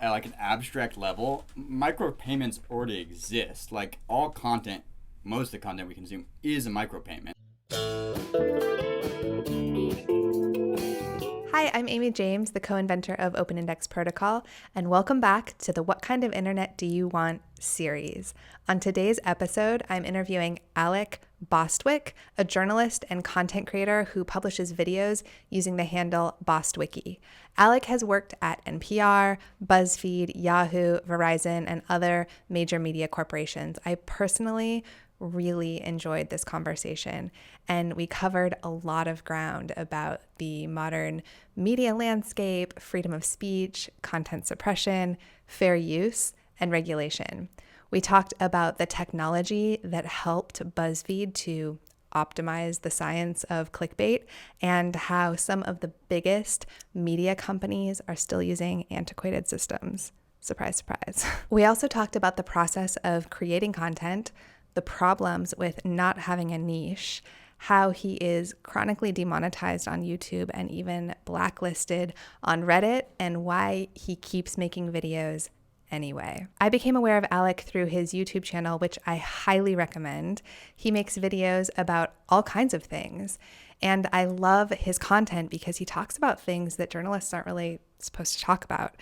at like an abstract level, micropayments already exist. Like all content, most of the content we consume is a micropayment. Hi, I'm Amy James, the co-inventor of Open Index Protocol, and welcome back to the What Kind of Internet Do You Want series. On today's episode, I'm interviewing Alec Bostwick, a journalist and content creator who publishes videos using the handle Bostwiki. Alec has worked at NPR, BuzzFeed, Yahoo, Verizon, and other major media corporations. I personally really enjoyed this conversation, and we covered a lot of ground about the modern media landscape, freedom of speech, content suppression, fair use, and regulation. We talked about the technology that helped BuzzFeed to optimize the science of clickbait and how some of the biggest media companies are still using antiquated systems. Surprise, surprise. We also talked about the process of creating content, the problems with not having a niche, how he is chronically demonetized on YouTube and even blacklisted on Reddit, and why he keeps making videos anyway. I became aware of Alec through his YouTube channel, which I highly recommend. He makes videos about all kinds of things, and I love his content because he talks about things that journalists aren't really supposed to talk about.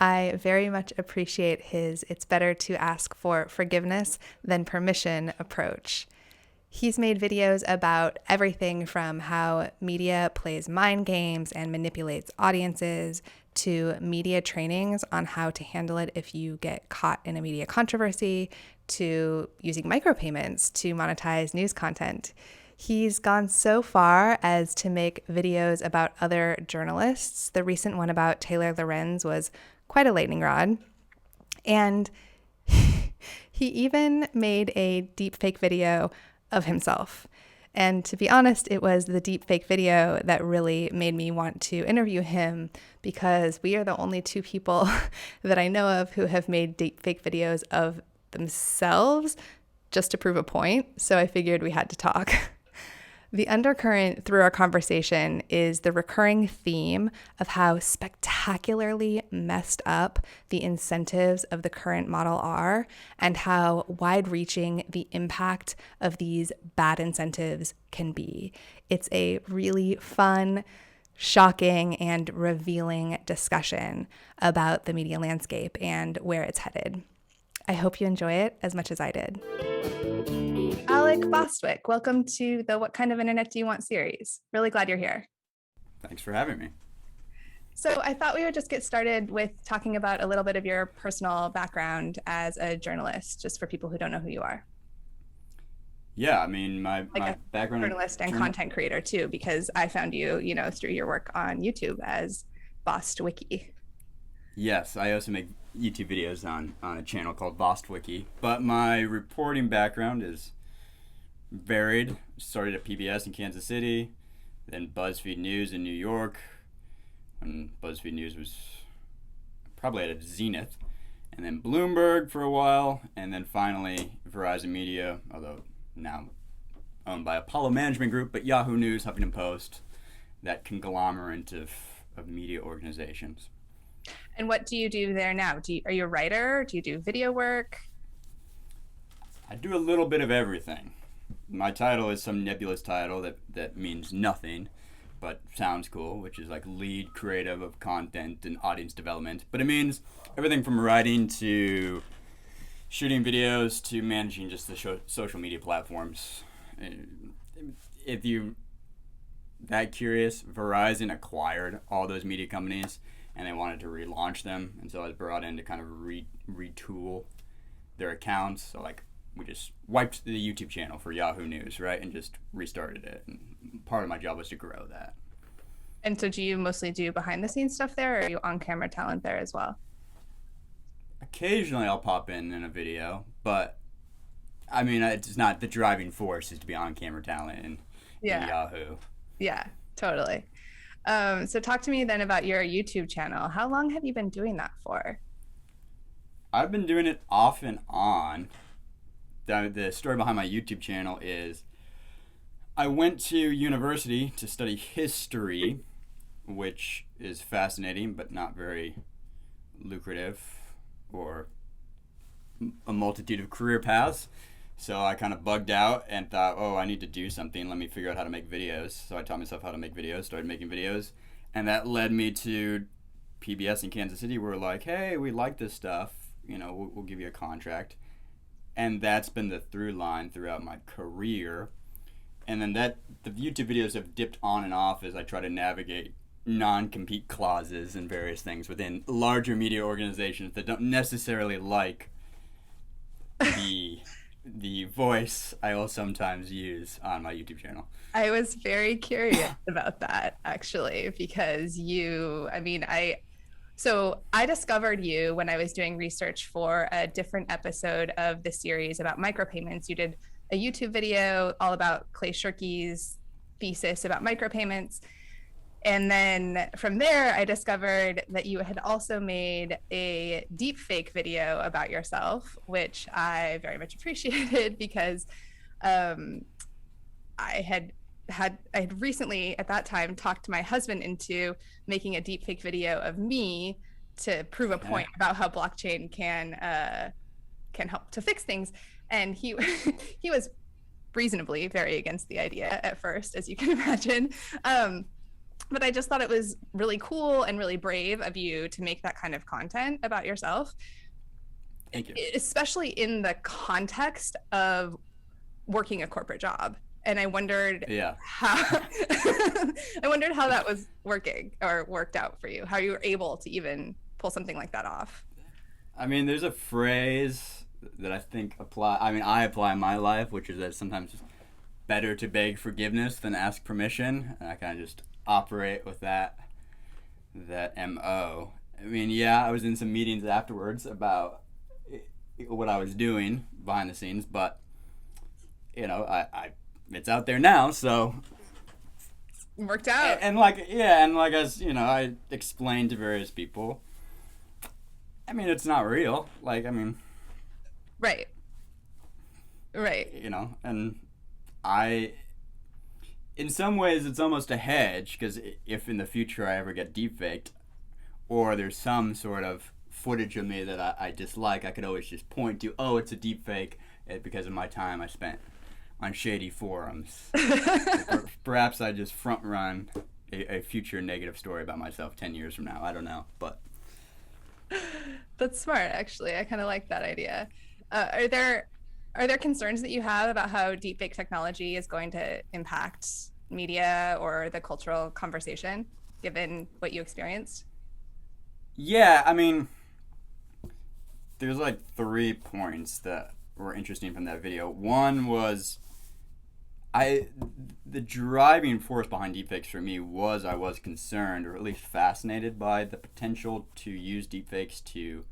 I very much appreciate his "it's better to ask for forgiveness than permission" approach. He's made videos about everything from how media plays mind games and manipulates audiences to media trainings on how to handle it if you get caught in a media controversy, to using micropayments to monetize news content. He's gone so far as to make videos about other journalists. The recent one about Taylor Lorenz was quite a lightning rod. And he even made a deepfake video of himself. And to be honest, it was the deepfake video that really made me want to interview him, because we are the only two people that I know of who have made deepfake videos of themselves just to prove a point. So I figured we had to talk. The undercurrent through our conversation is the recurring theme of how spectacularly messed up the incentives of the current model are, and how wide-reaching the impact of these bad incentives can be. It's a really fun, shocking, and revealing discussion about the media landscape and where it's headed. I hope you enjoy it as much as I did. Alec Bostwick, welcome to the What Kind of Internet Do You Want series. Really glad you're here. Thanks for having me. So I thought we would just get started with talking about a little bit of your personal background as a journalist, just for people who don't know who you are. Yeah, I mean, my background, journalist and content creator too, because I found you, through your work on YouTube as Bostwiki. Yes, I also make YouTube videos on a channel called Bostwiki, but my reporting background is varied. Started at PBS in Kansas City, then BuzzFeed News in New York, when BuzzFeed News was probably at its zenith, and then Bloomberg for a while, and then finally Verizon Media, although now owned by Apollo Management Group, but Yahoo News, Huffington Post, that conglomerate of media organizations. And what do you do there now? Are you a writer? Do you do video work? I do a little bit of everything. My title is some nebulous title that means nothing, but sounds cool, which is like lead creative of content and audience development. But it means everything from writing to shooting videos to managing just the social media platforms. If you're that curious, Verizon acquired all those media companies, and they wanted to relaunch them, and so I was brought in to kind of retool their accounts. So like we just wiped the YouTube channel for Yahoo News, right, and just restarted it. And part of my job was to grow that. And so do you mostly do behind the scenes stuff there, or are you on camera talent there as well? Occasionally I'll pop in a video, but I mean, it's not the driving force is to be on camera talent in Yahoo. Yeah, totally. So talk to me then about your YouTube channel. How long have you been doing that for? I've been doing it off and on. The story behind my YouTube channel is I went to university to study history, which is fascinating but not very lucrative or a multitude of career paths. So I kind of bugged out and thought, oh, I need to do something. Let me figure out how to make videos. So I taught myself how to make videos, started making videos. And that led me to PBS in Kansas City, where like, hey, we like this stuff. We'll give you a contract. And that's been the through line throughout my career. And then the YouTube videos have dipped on and off as I try to navigate non-compete clauses and various things within larger media organizations that don't necessarily like the voice I will sometimes use on my YouTube channel. I was very curious about that, actually, because so I discovered you when I was doing research for a different episode of the series about micropayments. You did a YouTube video all about Clay Shirky's thesis about micropayments. And then from there, I discovered that you had also made a deepfake video about yourself, which I very much appreciated because I had recently at that time talked to my husband into making a deepfake video of me to prove a point about how blockchain can help to fix things. And he was reasonably very against the idea at first, as you can imagine. But I just thought it was really cool and really brave of you to make that kind of content about yourself. Thank you. Especially in the context of working a corporate job. And I wondered how that was working or worked out for you, how you were able to even pull something like that off. I mean, there's a phrase that I think I apply in my life, which is that sometimes it's better to beg forgiveness than ask permission. And I kind of just operate with that MO. I mean, I was in some meetings afterwards about what I was doing behind the scenes, but I it's out there now, so worked out. And as I explained to various people, I mean, it's not real. Right. And in some ways, it's almost a hedge, because if in the future I ever get deepfaked, or there's some sort of footage of me that I dislike, I could always just point to, oh, it's a deepfake because of my time I spent on shady forums. Perhaps I just front run a future negative story about myself 10 years from now. I don't know, but that's smart, actually. I kind of like that idea. Are there concerns that you have about how deepfake technology is going to impact media or the cultural conversation, given what you experienced? Yeah, I mean, there's like 3 points that were interesting from that video. One was the driving force behind deepfakes for me was I was concerned, or at least fascinated, by the potential to use deepfakes to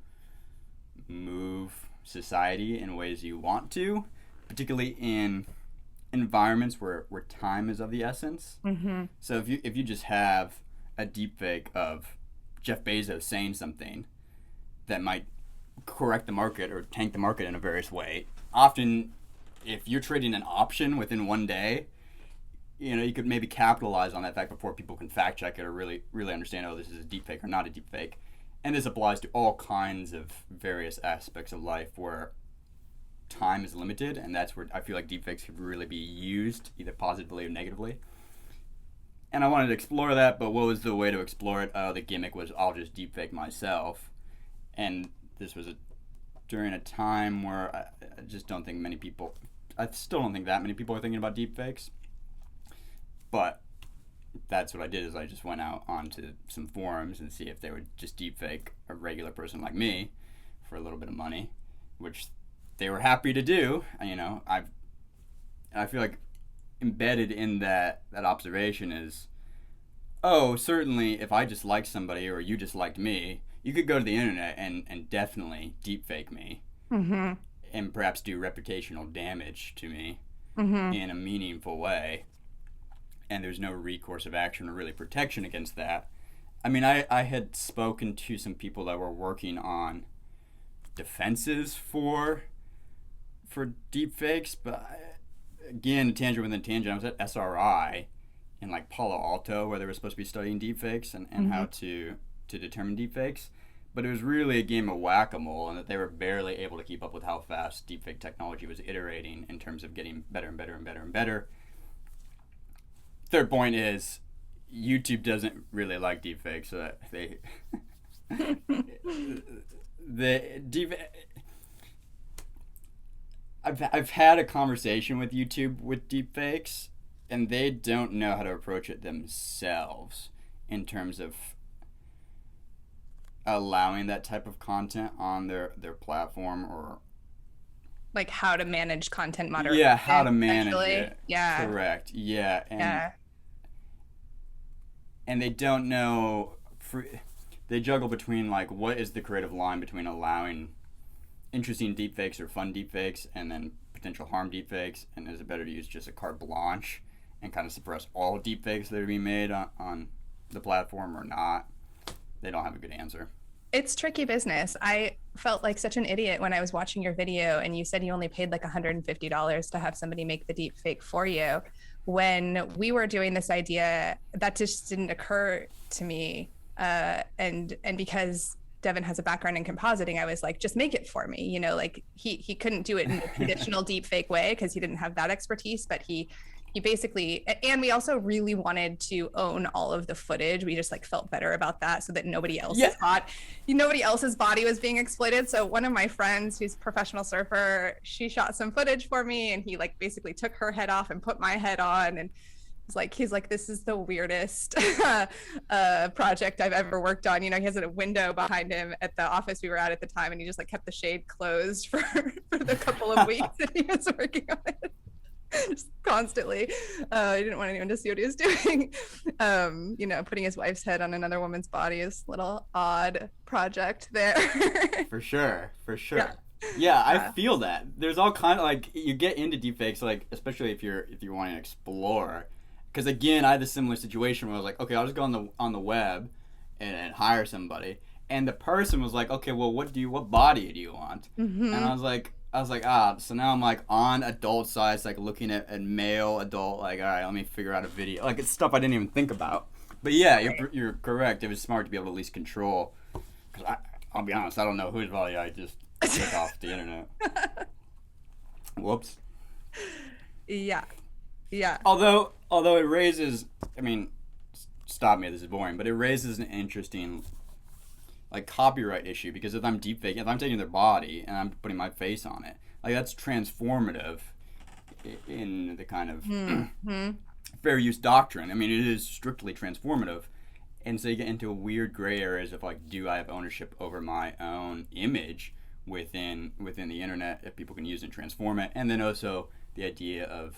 move society in ways you want to, particularly in environments where time is of the essence. Mm-hmm. So if you just have a deepfake of Jeff Bezos saying something that might correct the market or tank the market in a various way, often if you're trading an option within one day, you could maybe capitalize on that fact before people can fact check it or really understand, oh, this is a deepfake or not a deepfake. And this applies to all kinds of various aspects of life where time is limited, and that's where I feel like deepfakes could really be used, either positively or negatively. And I wanted to explore that, but what was the way to explore it? The gimmick was I'll just deepfake myself. And this was during a time where I just don't think I still don't think that many people are thinking about deepfakes. But that's what I did, is I just went out onto some forums and see if they would just deepfake a regular person like me for a little bit of money, which they were happy to do. I feel like embedded in that observation is, oh, certainly if I just liked somebody or you just liked me, you could go to the internet and definitely deepfake me. Mm-hmm. And perhaps do reputational damage to me mm-hmm. in a meaningful way. And there's no recourse of action or really protection against that. I mean, I had spoken to some people that were working on defenses for deepfakes, but again, tangent within tangent, I was at SRI in like Palo Alto, where they were supposed to be studying deepfakes and mm-hmm. how to determine deepfakes. but it was really a game of whack-a-mole, and that they were barely able to keep up with how fast deepfake technology was iterating in terms of getting better and better and better and better. Third point is YouTube doesn't really like deepfakes, so that they the deep. I've had a conversation with YouTube with deepfakes, and they don't know how to approach it themselves in terms of allowing that type of content on their platform, or Like how to manage content moderation. yeah, how to manage essentially. it. Yeah. Correct. Yeah, Yeah. and they don't know. They juggle between like what is the creative line between allowing interesting deepfakes or fun deepfakes and then potential harm deepfakes, and is it better to use just a carte blanche and kind of suppress all deepfakes that are being made on the platform or not? They don't have a good answer. It's tricky business. I felt like such an idiot when I was watching your video and you said you only paid like $150 to have somebody make the deep fake for you. When we were doing this idea, that just didn't occur to me. And because Devin has a background in compositing, I was like, just make it for me. You know, like he couldn't do it in the traditional deep fake way because he didn't have that expertise, but he basically, and we also really wanted to own all of the footage. We just like felt better about that so that nobody else's body was being exploited. So one of my friends who's a professional surfer, she shot some footage for me, and he like basically took her head off and put my head on, and he's like, this is the weirdest project I've ever worked on. You know, he has a window behind him at the office we were at the time, and he just like kept the shade closed for the couple of weeks that he was working on it. Just constantly. He didn't want anyone to see what he was doing. You know, putting his wife's head on another woman's body is a little odd project there. For sure. Yeah, I feel that. There's all kind of like, you get into deepfakes, like especially if you want to explore. Because again, I had a similar situation where I was like, okay, I'll just go on the web and hire somebody, and the person was like, okay, well, what body do you want? Mm-hmm. And I was like, so now I'm like on adult size, like looking at male adult, like, all right, let me figure out a video. Like, it's stuff I didn't even think about. But yeah, you're correct. It was smart to be able to at least control. Because I'll be honest, I don't know whose body I just took off the internet. Whoops. Yeah. Although it raises, I mean, stop me, this is boring, but it raises an interesting like copyright issue, because if I'm taking their body and I'm putting my face on it, like that's transformative in the kind of fair use doctrine. I mean, it is strictly transformative, and so you get into weird gray areas of like, do I have ownership over my own image within the internet if people can use it and transform it, and then also the idea of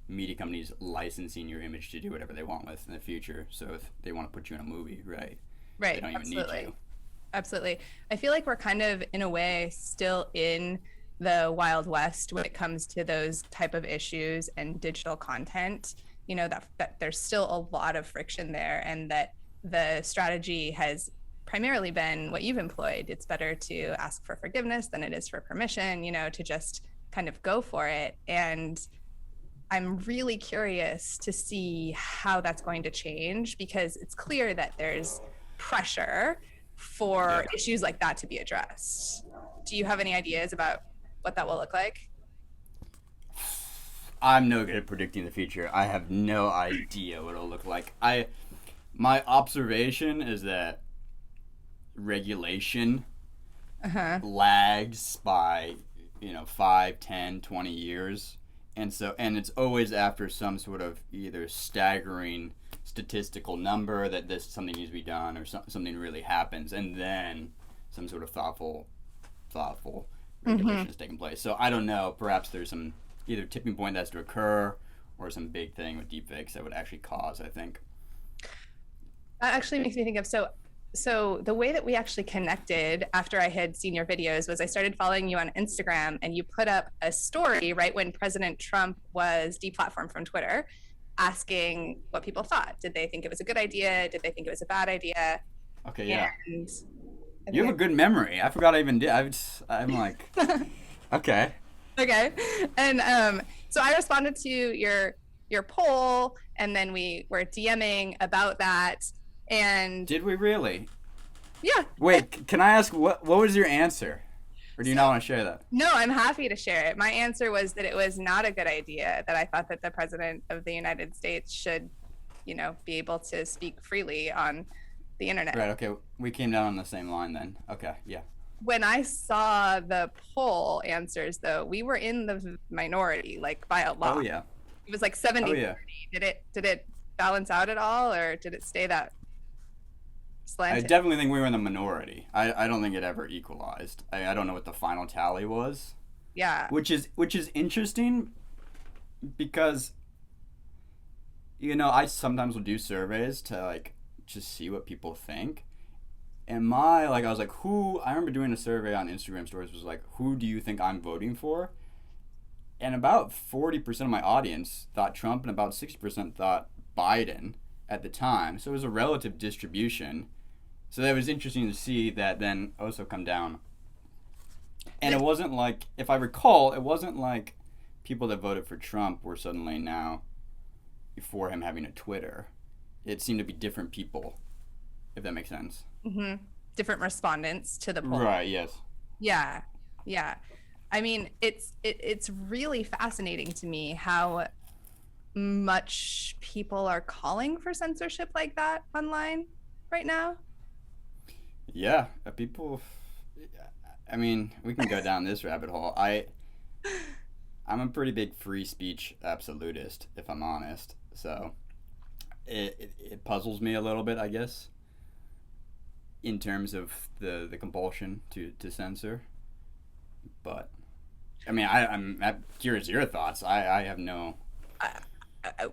media companies licensing your image to do whatever they want with in the future. So if they want to put you in a movie, right, they don't even need you. Absolutely. I feel like we're kind of, in a way, still in the Wild West when it comes to those type of issues and digital content. You know, that there's still a lot of friction there, and that the strategy has primarily been what you've employed. It's better to ask for forgiveness than it is for permission, you know, to just kind of go for it. And I'm really curious to see how that's going to change, because it's clear that there's pressure for issues like that to be addressed. Do you have any ideas about what that will look like? I'm no good at predicting the future. I have no idea what it'll look like. My observation is that regulation lags by 5, 10, 20 years, and it's always after some sort of either staggering statistical number that something needs to be done, or something really happens, and then some sort of thoughtful regulation is taking place. So I don't know, perhaps there's some either tipping point that has to occur, or some big thing with deepfakes that would actually cause, I think. That actually makes me think of, so the way that we actually connected after I had seen your videos was I started following you on Instagram, and you put up a story right when President Trump was deplatformed from Twitter, asking what people thought. Did they think it was a good idea? Did they think it was a bad idea? Okay, yeah. You have a good memory. I forgot I even did. I'm like, okay. Okay. And so I responded to your poll, and then we were DMing about that. And did we really? Yeah. Wait, can I ask what was your answer? Or do you So, not want to share that? no, I'm happy to share it. My answer was that it was not a good idea, that I thought that the president of the United States should, be able to speak freely on the internet. Right, okay. We came down on the same line then. Okay, yeah. When I saw the poll answers, though, we were in the minority, like by a Oh lot. yeah. It was like Oh 70 yeah. 30. Did it balance out at all, or did it stay that I slanted? definitely think we were in the minority. I don't think it ever equalized. I don't know what the final tally was, Yeah. which is interesting because I sometimes will do surveys to like just see what people think. And I was like, who? I remember doing a survey on Instagram stories was like, who do you think I'm voting for? And about 40% of my audience thought Trump, and about 60% thought Biden at the time. So it was a relative distribution. So that was interesting to see that then also come down. And The it wasn't like, if I recall, it wasn't like people that voted for Trump were suddenly now for him having a Twitter. It seemed to be different people, if that makes sense. mhm. Different respondents to the poll. Right, yes. Yeah. Yeah. I mean, it's really fascinating to me how much people are calling for censorship like that online right now. Yeah, people. I mean, we can go down this rabbit hole. I'm a pretty big free speech absolutist, if I'm honest. So it puzzles me a little bit, I guess, in terms of the compulsion to censor. But I mean, I'm curious your thoughts. I have no.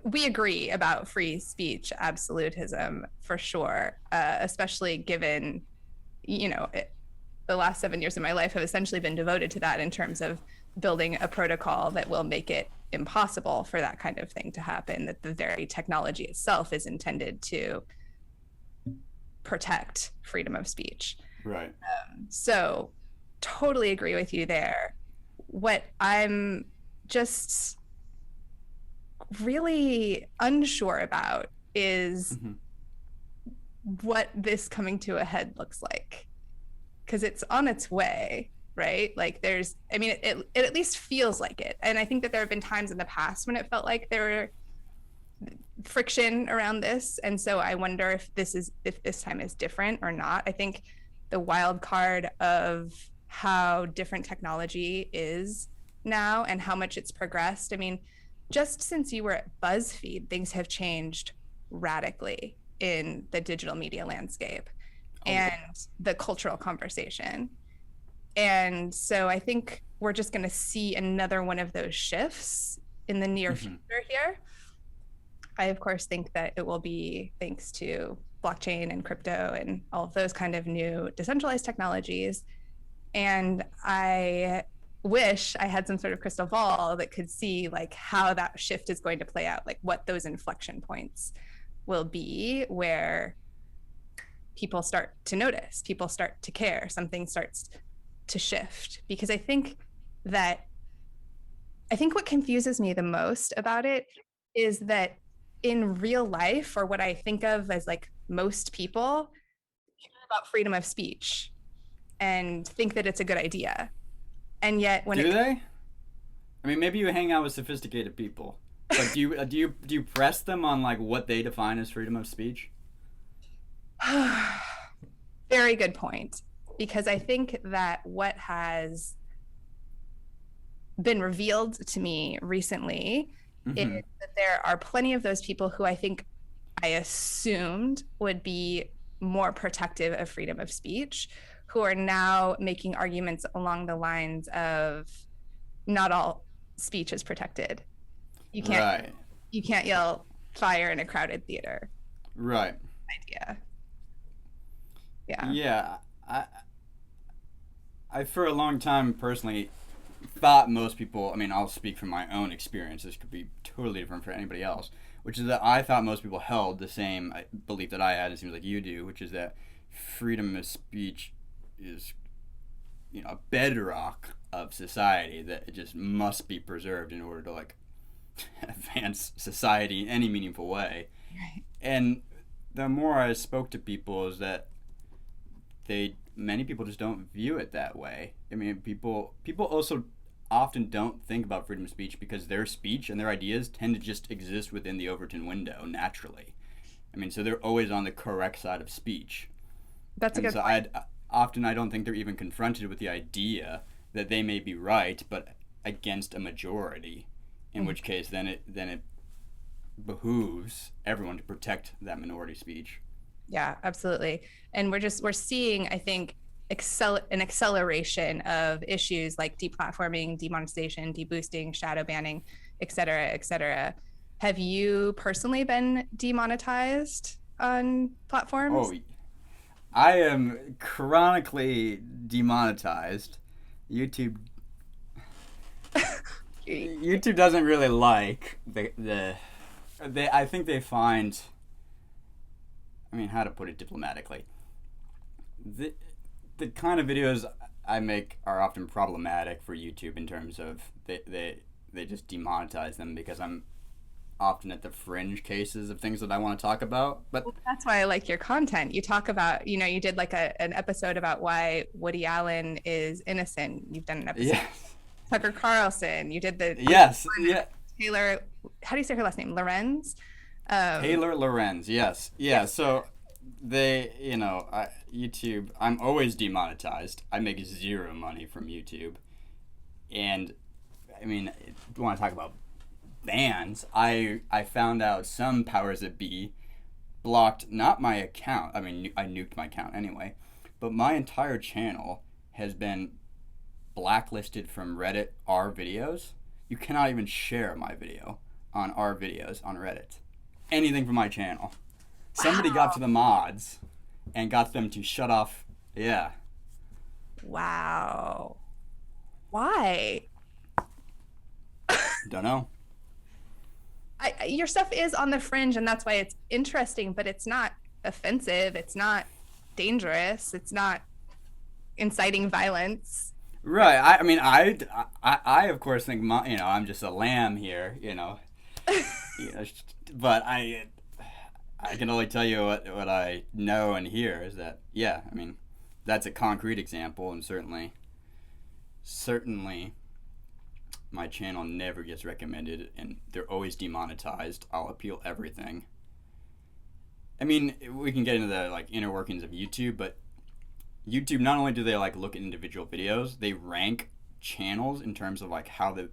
We agree about free speech absolutism for sure, especially given, the last 7 years of my life have essentially been devoted to that in terms of building a protocol that will make it impossible for that kind of thing to happen, that the very technology itself is intended to protect freedom of speech. Right. So, totally agree with you there. What I'm just really unsure about is Mm-hmm. what this coming to a head looks like, because it's on its way, right? Like I mean, it at least feels like it. And I think that there have been times in the past when it felt like there were friction around this. And so I wonder if this time is different or not. I think the wild card of how different technology is now and how much it's progressed. I mean, just since you were at BuzzFeed, things have changed radically in the digital media landscape Oh yeah. and the cultural conversation. And so I think we're just going to see another one of those shifts in the near Mm-hmm. future here. I, of course, think that it will be thanks to blockchain and crypto and all of those kind of new decentralized technologies. And I wish I had some sort of crystal ball that could see like how that shift is going to play out, like what those inflection points will be where people start to notice, people start to care, something starts to shift. Because that I think what confuses me the most about it is that in real life, or what I think of as like most people, care about freedom of speech and think that it's a good idea. And yet when Do it they? I mean, maybe you hang out with sophisticated people, but do you press them on like what they define as freedom of speech? very good point, because I think that what has been revealed to me recently is Mm-hmm. that there are plenty of those people who I think I assumed would be more protective of freedom of speech, who are now making arguments along the lines of not all speech is protected. You can't Right. you can't yell fire in a crowded theater. Right. Idea. Yeah. Yeah. I for a long time personally thought most people. I mean, I'll speak from my own experience. This could be totally different for anybody else. Which is that I thought most people held the same belief that I had. It seems like you do, which is that freedom of speech is a bedrock of society that it just must be preserved in order to like advance society in any meaningful way. Right. And the more I spoke to people is that many people just don't view it that way. I mean, people also often don't think about freedom of speech because their speech and their ideas tend to just exist within the Overton window naturally. I mean, so they're always on the correct side of speech. That's a And good so point. often I don't think they're even confronted with the idea that they may be right, but against a majority. In which case, then it behooves everyone to protect that minority speech. Yeah, absolutely. And we're seeing, I think, an acceleration of issues like deplatforming, demonetization, deboosting, shadow banning, et cetera, et cetera. Have you personally been demonetized on platforms? Oh, I am chronically demonetized. YouTube YouTube doesn't really like the they I think they find, I mean, how to put it diplomatically. The the kind of videos I make are often problematic for YouTube in terms of they just demonetize them because I'm often at the fringe cases of things that I want to talk about. But Well, that's why I like your content. You talk about, you did like an episode about why Woody Allen is innocent. You've done an episode. yes, Tucker Carlson. You did the yes, yeah. Taylor. How do you say her last name? Lorenz. Um, Taylor Lorenz, yes. Yeah, so YouTube, I'm always demonetized. I make zero money from YouTube. And, I mean, if you want to talk about bans, I found out some powers that be blocked not my account. I mean, I nuked my account anyway. But my entire channel has been blacklisted from Reddit R videos. You cannot even share my video on R videos on Reddit. Anything from my channel. Somebody got to the mods and got them to shut off. Yeah. wow. Why? Don't know. Your stuff is on the fringe, and that's why it's interesting, but it's not offensive. It's not dangerous. It's not inciting violence. Right. I mean, I of course think I'm just a lamb here. You know, but I can only tell you what I know and hear is that, yeah, I mean, that's a concrete example, and certainly my channel never gets recommended, and they're always demonetized. I'll appeal everything. I mean, we can get into the inner workings of YouTube, but YouTube, not only do they look at individual videos, they rank channels in terms of how the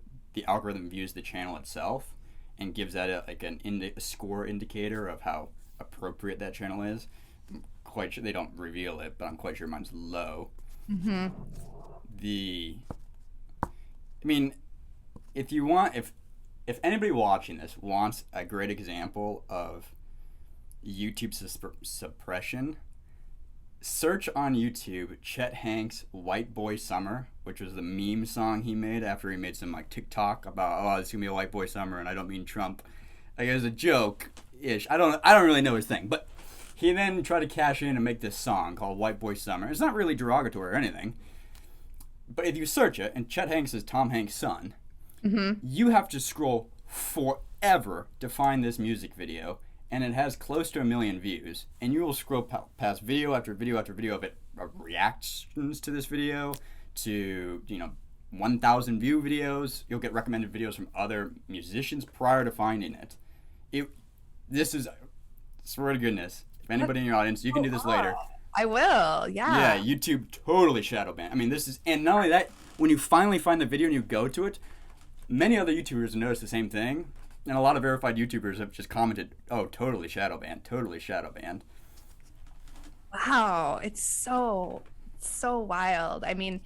algorithm views the channel itself, and gives that a score indicator of how appropriate that channel is. I'm quite sure they don't reveal it, but I'm quite sure mine's low. Mm-hmm. I mean, if anybody watching this wants a great example of YouTube suppression, search on YouTube Chet Hanks' "White Boy Summer," which was the meme song he made after he made some TikTok about, oh, it's gonna be a white boy summer, and I don't mean Trump. It was a joke ish. I don't really know his thing, but he then tried to cash in and make this song called "White Boy Summer." It's not really derogatory or anything, but if you search it, and Chet Hanks is Tom Hanks' son, you have to scroll forever to find this music video, and it has close to 1 million views. And you will scroll past video after video after video of reactions to this video, to 1,000 view videos. You'll get recommended videos from other musicians prior to finding it. This is, swear to goodness, if anybody in your audience, you can do this later. I will. Yeah. Yeah, YouTube totally shadow ban. I mean, and not only that, when you finally find the video and you go to it, many other YouTubers have noticed the same thing, and a lot of verified YouTubers have just commented, "Oh, totally shadow banned, totally shadow banned." Wow. It's so wild. I mean,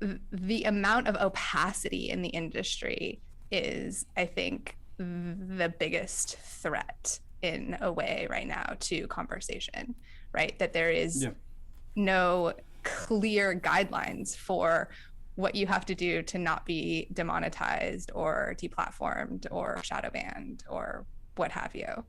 the amount of opacity in the industry is, I think, the biggest threat in a way right now to conversation, right? That there is no clear guidelines for what you have to do to not be demonetized or deplatformed or shadow banned or what have you.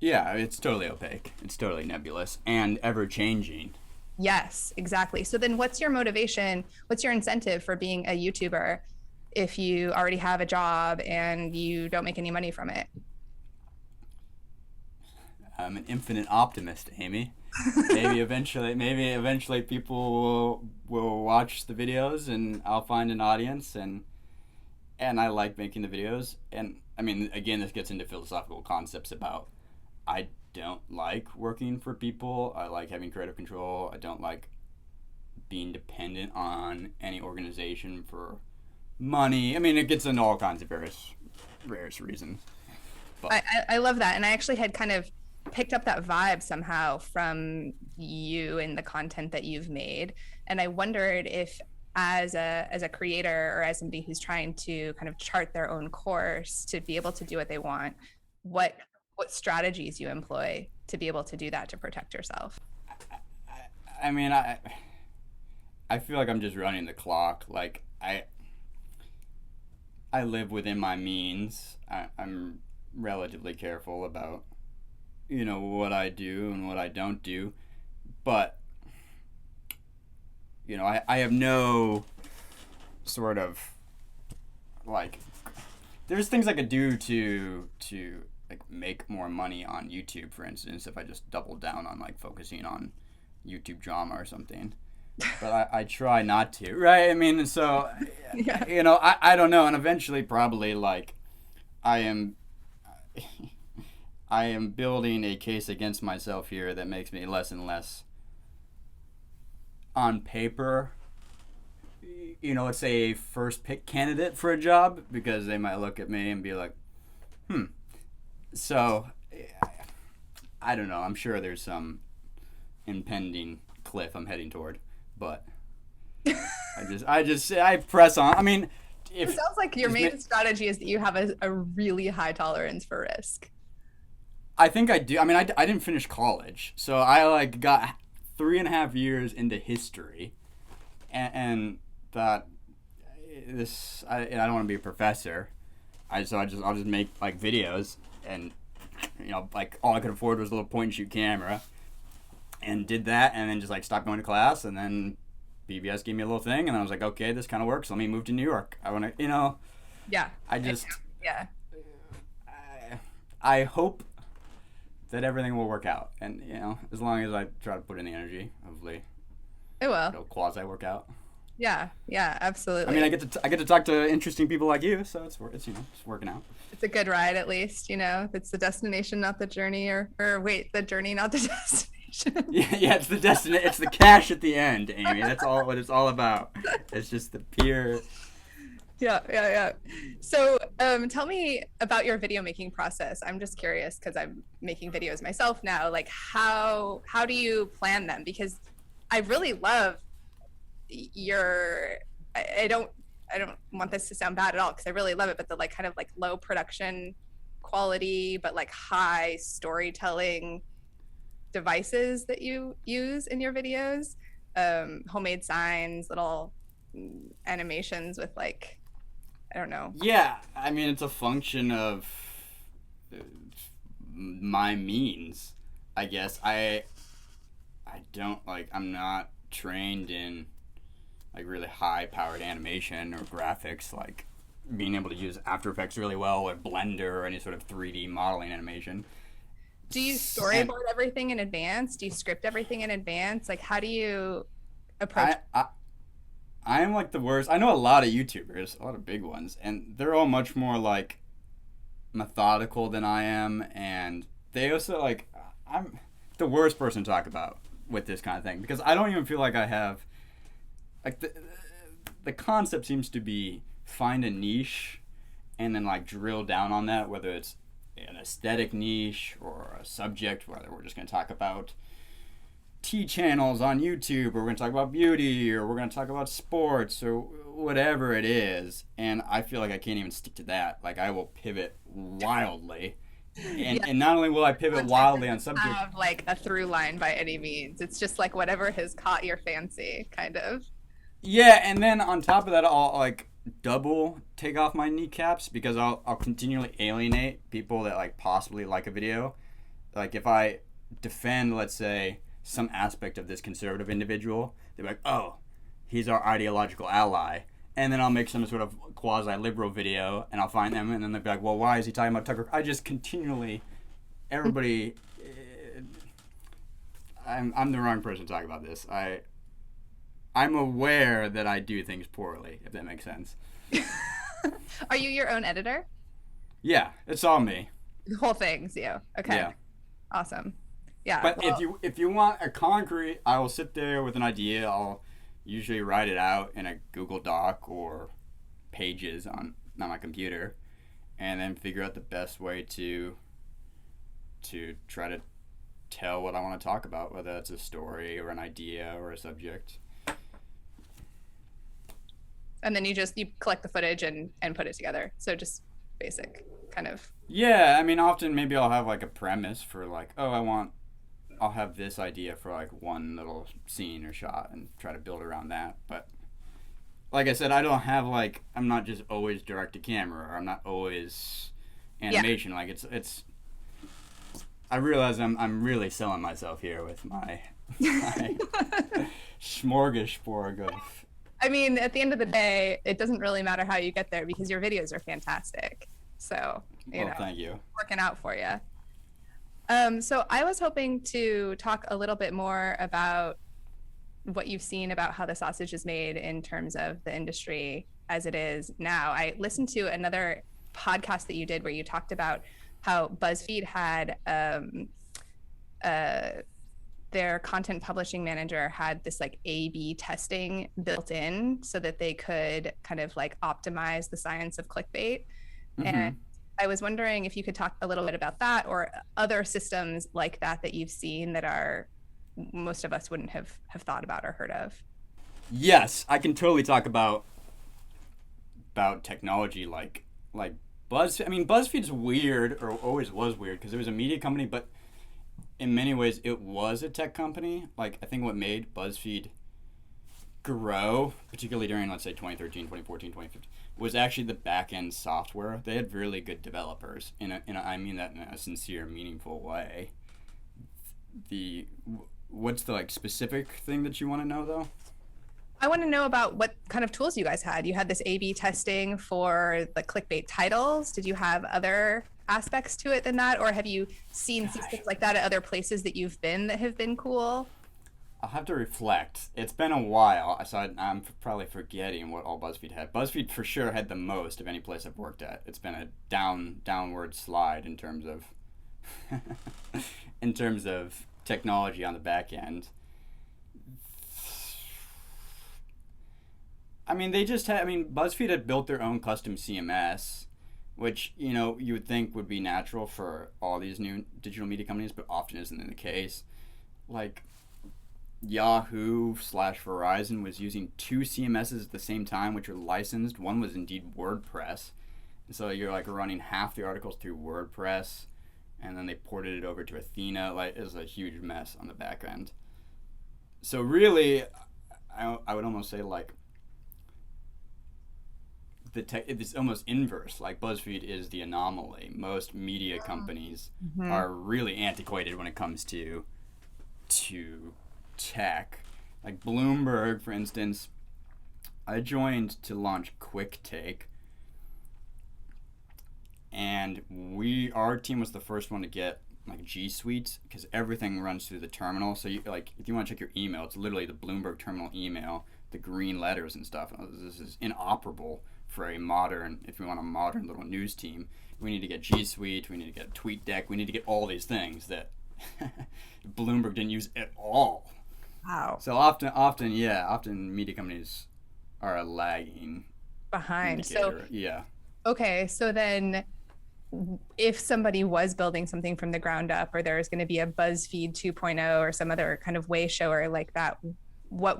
Yeah, it's totally opaque. It's totally nebulous and ever changing. Yes, exactly. So then what's your motivation? What's your incentive for being a YouTuber if you already have a job and you don't make any money from it? I'm an infinite optimist, Amy. Maybe eventually people will watch the videos and I'll find an audience, and I like making the videos. And I mean, again, this gets into philosophical concepts about I don't like working for people. I like having creative control. I don't like being dependent on any organization for money. I mean, it gets into all kinds of various reasons. But I love that. And I actually had kind of picked up that vibe somehow from you and the content that you've made. And I wondered if as a creator or as somebody who's trying to kind of chart their own course to be able to do what they want, what strategies you employ to be able to do that, to protect yourself. I mean, I feel like I'm just running the clock. Like I live within my means. I'm relatively careful about what I do and what I don't do, but I have no sort of like there's things I could do to like make more money on YouTube, for instance, if I just double down on like focusing on YouTube drama or something. But I try not to, right? I mean, so Yeah. I don't know, and eventually probably like I am I am building a case against myself here that makes me less and less on paper, let's say a first pick candidate for a job, because they might look at me and be like, so I don't know. I'm sure there's some impending cliff I'm heading toward, but I press on. I mean, It sounds like your main strategy is that you have a really high tolerance for risk. I think I do. I mean, I didn't finish college, so I like got 3.5 years into history, and that I don't want to be a professor. I'll just make like videos, and like all I could afford was a little point and shoot camera, and did that, and then just like stopped going to class, and then BBS gave me a little thing, and I was like, okay, this kind of works. Let me move to New York. I want to, Yeah. I just Yeah. I hope that everything will work out, and as long as I try to put in the energy, hopefully It will. it'll quasi work out. Yeah. Yeah. Absolutely. I mean, I get to talk to interesting people like you, so it's it's working out. It's a good ride, at least. It's the destination, not the journey, or wait, the journey, not the destination. Yeah, it's the it's the cash at the end, Amy. That's all what it's all about. It's just the pure. Yeah. So, tell me about your video making process. I'm just curious because I'm making videos myself now. Like, how do you plan them? Because I really love your. I don't want this to sound bad at all because I really love it, but the like kind of like low production quality, but like high storytelling devices that you use in your videos, homemade signs, little animations with like, I don't know. Yeah, I mean, it's a function of my means, I guess. I'm not trained in like really high powered animation or graphics, like being able to use After Effects really well, or Blender, or any sort of 3D modeling animation. Do you storyboard everything in advance? Do you script everything in advance? Like, how do you approach? I'm like the worst. I know a lot of YouTubers, a lot of big ones, and they're all much more like methodical than I am, and they also like I'm the worst person to talk about with this kind of thing, because I don't even feel like I have like the concept seems to be find a niche and then like drill down on that, whether it's an aesthetic niche or a subject, whether we're just going to talk about tea channels on YouTube, or we're going to talk about beauty, or we're going to talk about sports, or whatever it is. And I feel like I can't even stick to that. Like, I will pivot wildly. And not only will I pivot wildly on subject, have like a through line by any means. It's just like whatever has caught your fancy, kind of. yeah, and then on top of that, I'll like double take off my kneecaps, because I'll continually alienate people that like possibly like a video. Like, if I defend, let's say, some aspect of this conservative individual, they're like, oh, he's our ideological ally. And then I'll make some sort of quasi-liberal video, and I'll find them, and then they'll be like, well, why is he talking about Tucker? I just continually, everybody, I'm the wrong person to talk about this. I'm aware that I do things poorly, if that makes sense. Are you your own editor? Yeah, it's all me. The whole thing's you. Okay. Yeah. Awesome. Yeah. But Well, if you want a concrete, I will sit there with an idea. I'll usually write it out in a Google Doc or Pages on my computer, and then figure out the best way to try to tell what I want to talk about, whether it's a story or an idea or a subject. and then you collect the footage and put it together. So just basic kind of. Yeah, I mean, often maybe I'll have like a premise for like, oh, I'll have this idea for like one little scene or shot and try to build around that. But like I said, I don't have like, I'm not just always direct to camera, or I'm not always animation. Yeah. Like it's. I realize I'm really selling myself here with my smorgasbord of. I mean, at the end of the day, it doesn't really matter how you get there because your videos are fantastic. So, thank you. Working out for you. So I was hoping to talk a little bit more about what you've seen about how the sausage is made in terms of the industry as it is now. I listened to another podcast that you did where you talked about how BuzzFeed had their content publishing manager had this like A/B testing built in so that they could kind of like optimize the science of clickbait. Mm-hmm. And I was wondering if you could talk a little bit about that or other systems like that you've seen that are most of us wouldn't have thought about or heard of. Yes, I can totally talk about technology like BuzzFeed. I mean, BuzzFeed's weird, or always was weird, because it was a media company, but in many ways it was a tech company. Like, I think what made BuzzFeed grow, particularly during, let's say, 2013, 2014, 2015, was actually the back-end software. They had really good developers, I mean that in a sincere, meaningful way. What's the, like, specific thing that you want to know, though? I want to know about what kind of tools you guys had. You had this A/B testing for the clickbait titles. Did you have other aspects to it than that? Or have you seen systems like that at other places that you've been that have been cool? I'll have to reflect. It's been a while, so I'm probably forgetting what all BuzzFeed had. BuzzFeed for sure had the most of any place I've worked at. It's been a downward slide in terms of technology on the back end. I mean, BuzzFeed had built their own custom CMS, which, you would think would be natural for all these new digital media companies, but often isn't the case. Like, Yahoo/Verizon was using two CMSs at the same time, which were licensed. One was indeed WordPress. And so you're, like, running half the articles through WordPress, and then they ported it over to Athena. Like, it was a huge mess on the back end. So really, I would almost say, like, it's almost inverse. Like, BuzzFeed is the anomaly. Most media companies are really antiquated when it comes to tech. Like Bloomberg, for instance, I joined to launch Quick Take, and our team was the first one to get like G Suite, because everything runs through the terminal. So you, like, if you want to check your email, it's literally the Bloomberg terminal email, the green letters and stuff. This is inoperable for if we want a modern little news team. We need to get G Suite, we need to get TweetDeck, we need to get all these things that Bloomberg didn't use at all. Wow. So often media companies are a lagging behind. indicator. So yeah. Okay, so then if somebody was building something from the ground up, or there's going to be a BuzzFeed 2.0 or some other kind of way shower like that, what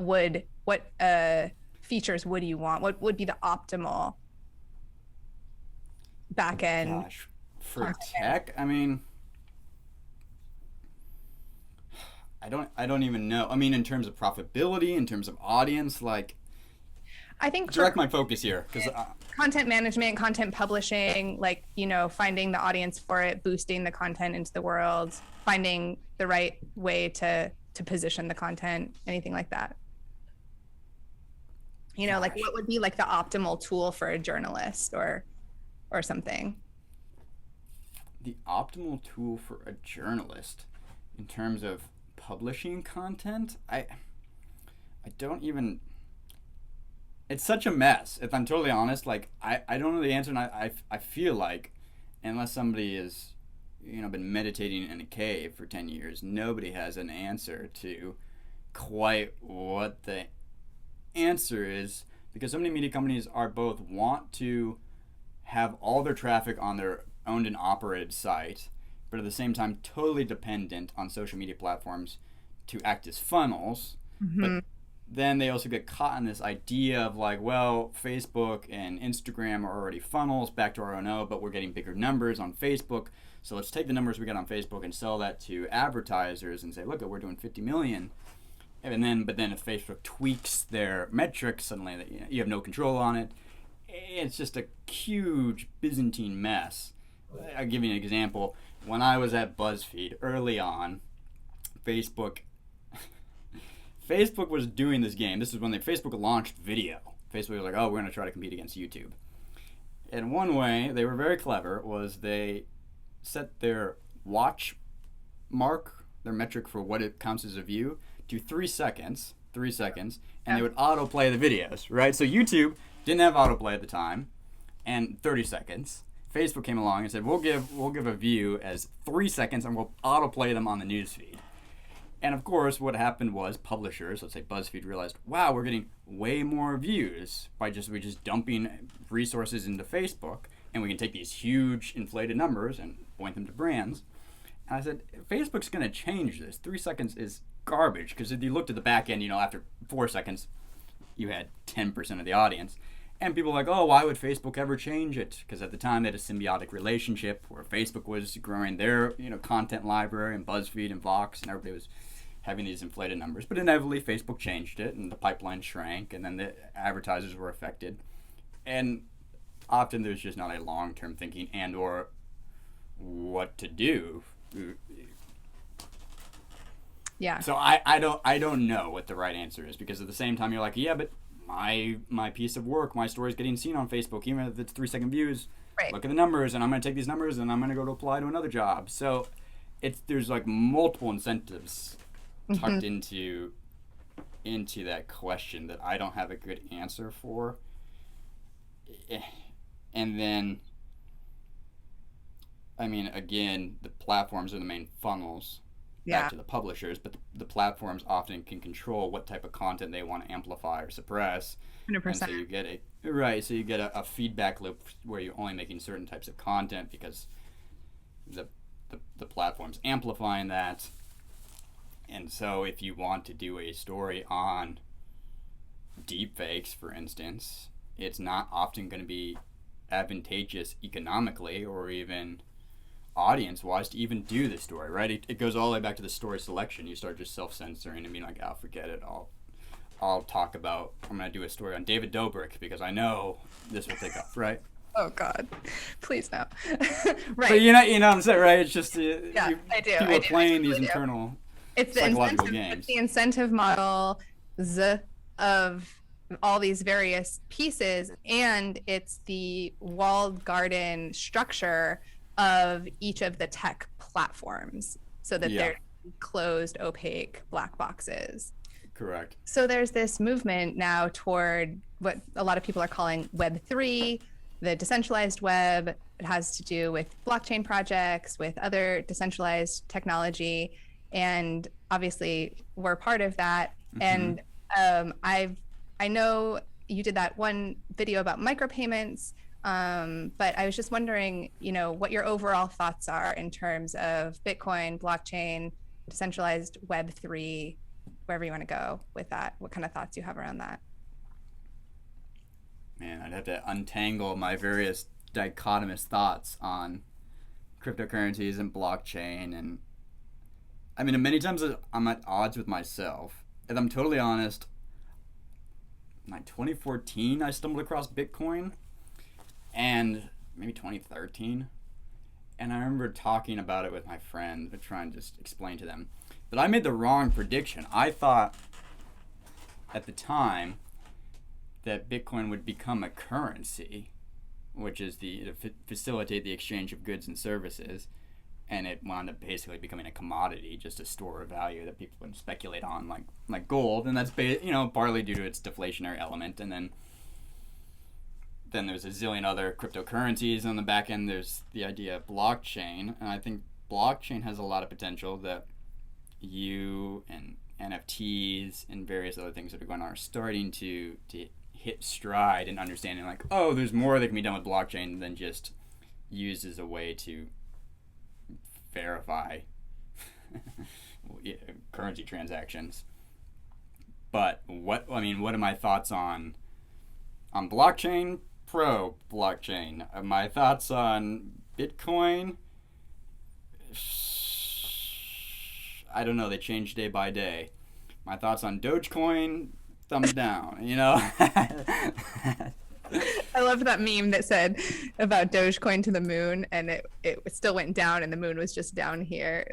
features would you want? What would be the optimal back end? Gosh, for tech, I mean, I don't even know. I mean, in terms of profitability, in terms of audience, like, I think direct my focus here, because content management, content publishing, like, finding the audience for it, boosting the content into the world, finding the right way to position the content, anything like that. Like, what would be like the optimal tool for a journalist or something? The optimal tool for a journalist in terms of publishing content, I don't even. It's such a mess. If I'm totally honest, like I don't know the answer, and I feel like unless somebody is, been meditating in a cave for 10 years, nobody has an answer to quite what the answer is, because so many media companies are both want to have all their traffic on their owned and operated site, but at the same time totally dependent on social media platforms to act as funnels. But then they also get caught in this idea of like, well, Facebook and Instagram are already funnels back to our own, but we're getting bigger numbers on Facebook. So let's take the numbers we got on Facebook and sell that to advertisers and say, look, we're doing 50 million. But then if Facebook tweaks their metrics, suddenly you have no control on it. It's just a huge Byzantine mess. I'll give you an example. When I was at BuzzFeed early on, Facebook was doing this game. This is when Facebook launched video. Facebook was like, oh, we're going to try to compete against YouTube. And one way they were very clever was they set their watch mark, their metric for what it counts as a view, to 3 seconds, and they would autoplay the videos, right? So YouTube didn't have autoplay at the time, and 30 seconds. Facebook came along and said, we'll give a view as 3 seconds, and we'll autoplay them on the newsfeed. And of course, what happened was publishers, let's say BuzzFeed, realized, wow, we're getting way more views by just dumping resources into Facebook, and we can take these huge inflated numbers and point them to brands. And I said, Facebook's going to change this. 3 seconds is garbage, because if you looked at the back end, after 4 seconds, you had 10% of the audience. And people were like, oh, why would Facebook ever change it? Because at the time, they had a symbiotic relationship where Facebook was growing their content library, and BuzzFeed and Vox, and everybody was having these inflated numbers. But inevitably, Facebook changed it, and the pipeline shrank, and then the advertisers were affected. And often there's just not a long-term thinking and or what to do. Yeah. So I don't know what the right answer is, because at the same time you're like, yeah, but my piece of work, my story is getting seen on Facebook, even if it's 3 second views. Right. Look at the numbers, and I'm going to take these numbers and I'm going to go to apply to another job. So there's like multiple incentives tucked into that question that I don't have a good answer for. And then, I mean, again, the platforms are the main funnels back to the publishers, but the platforms often can control what type of content they want to amplify or suppress. 100%. And so you get a feedback loop where you're only making certain types of content because the platform's amplifying that. And so if you want to do a story on deepfakes, for instance, it's not often going to be advantageous economically or even audience-wise to even do the story, right? It goes all the way back to the story selection. You start just self-censoring and being like, oh, forget it. I'm going to do a story on David Dobrik because I know this will take off, right? Oh God, please no. Right. So you know what I'm saying, right? It's just I do. People are playing these internal psychological games. It's the incentive model of all these various pieces, and it's the walled garden structure of each of the tech platforms, so that they're closed, opaque black boxes. Correct. So there's this movement now toward what a lot of people are calling Web3, the decentralized web. It has to do with blockchain projects, with other decentralized technology, and obviously we're part of that. And I know you did that one video about micropayments, but I was just wondering, what your overall thoughts are in terms of Bitcoin, blockchain, decentralized Web3, wherever you want to go with that. What kind of thoughts you have around that? Man, I'd have to untangle my various dichotomous thoughts on cryptocurrencies and blockchain. And I mean, many times I'm at odds with myself. If I'm totally honest, in 2014, I stumbled across Bitcoin, and maybe 2013. And I remember talking about it with my friend, trying to just explain to them that I made the wrong prediction. I thought at the time that Bitcoin would become a currency, which is to facilitate the exchange of goods and services. and it wound up basically becoming a commodity, just a store of value that people would speculate on, like gold, and that's partly due to its deflationary element, and then there's a zillion other cryptocurrencies on the back end. There's the idea of blockchain, and I think blockchain has a lot of potential that you and NFTs and various other things that are going on are starting to hit stride and understanding, like, oh, there's more that can be done with blockchain than just used as a way to verify currency transactions. But what are my thoughts on blockchain? Pro blockchain. My thoughts on Bitcoin? I don't know. They change day by day. My thoughts on Dogecoin? Thumbs down. I love that meme that said about Dogecoin to the moon, and it still went down, and the moon was just down here.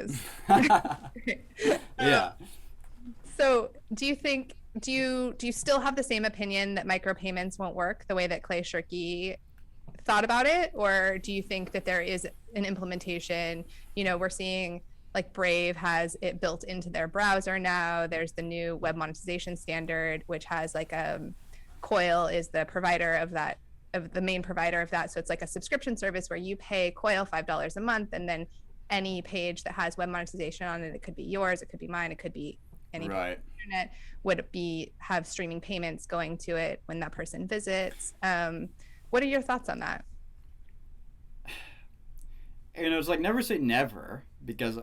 Yeah. So, do you still have the same opinion that micropayments won't work the way that Clay Shirky thought about it, or do you think that there is an implementation? We're seeing like Brave has it built into their browser now. There's the new web monetization standard, which has like Coil is the provider of that, of the main provider of that. So it's like a subscription service where you pay Coil $5 a month, and then any page that has web monetization on it, it could be yours, it could be mine, it could be any right. internet, would have streaming payments going to it when that person visits. What are your thoughts on that? It's like never say never, because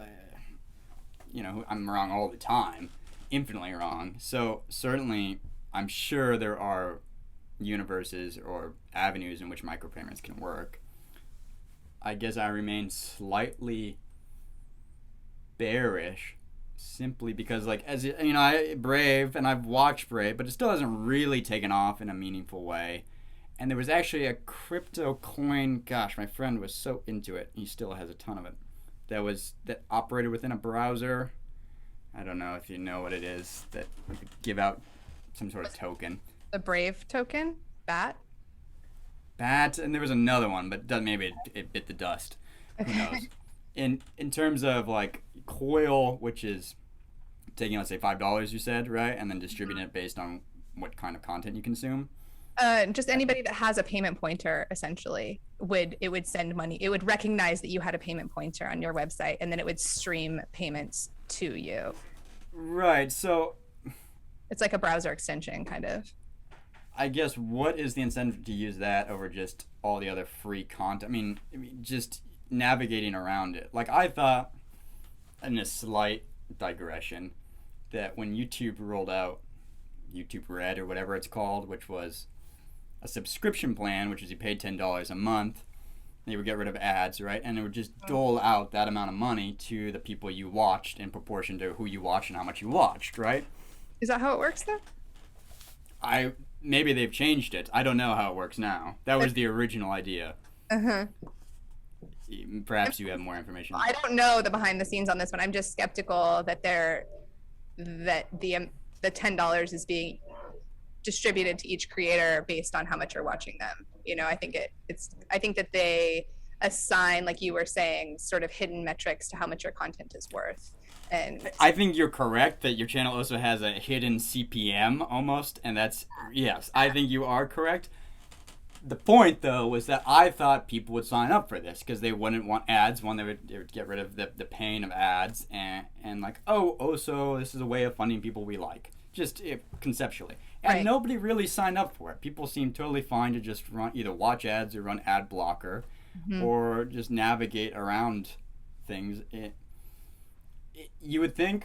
I'm wrong all the time, infinitely wrong. So certainly I'm sure there are universes or avenues in which micropayments can work. I guess I remain slightly bearish, simply because, like, as Brave, and I've watched Brave, but it still hasn't really taken off in a meaningful way. And there was actually a crypto coin. Gosh, my friend was so into it. He still has a ton of it. That operated within a browser. I don't know if you know what it is. That we could give out some sort of token. The Brave token, BAT. BAT, and there was another one, but maybe it bit the dust. Who knows? In terms of like Coil, which is taking, let's say, $5, you said, right, and then distributing it based on what kind of content you consume. Just anybody that has a payment pointer, essentially, would send money. It would recognize that you had a payment pointer on your website, and then it would stream payments to you. Right. So it's like a browser extension, kind of. I guess, what is the incentive to use that over just all the other free content? I mean, just navigating around it. Like, I thought, in a slight digression, that when YouTube rolled out YouTube Red, or whatever it's called, which was a subscription plan, which is you paid $10 a month, they would get rid of ads, right? And it would just dole out that amount of money to the people you watched in proportion to who you watched and how much you watched, right? Is that how it works, though? Maybe they've changed it. I don't know how it works now. That was the original idea. Uh-huh. Perhaps you have more information. I don't know the behind the scenes on this one. I'm just skeptical that the $10 is being distributed to each creator based on how much you're watching them. I think I think that they assign, like you were saying, sort of hidden metrics to how much your content is worth. And I think you're correct that your channel also has a hidden CPM almost, and yes, I think you are correct. The point, though, was that I thought people would sign up for this because they wouldn't want ads. One, they would get rid of the pain of ads, and like, so this is a way of funding people we like, just conceptually. And right. Nobody really signed up for it. People seem totally fine to just either watch ads or run ad blocker, mm-hmm. or just navigate around things. You would think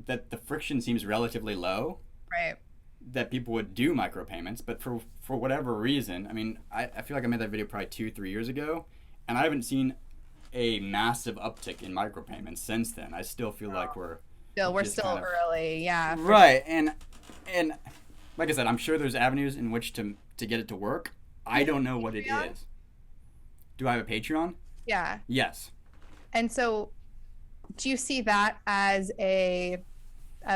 that the friction seems relatively low, right? That people would do micropayments, but for whatever reason, I mean, I feel like I made that video probably 2-3 years ago, and I haven't seen a massive uptick in micropayments since then. I still feel like we're still early, yeah. Right, and like I said, I'm sure there's avenues in which to get it to work. I don't know what it is. Do I have a Patreon? Yeah. Yes. And so, do you see that as a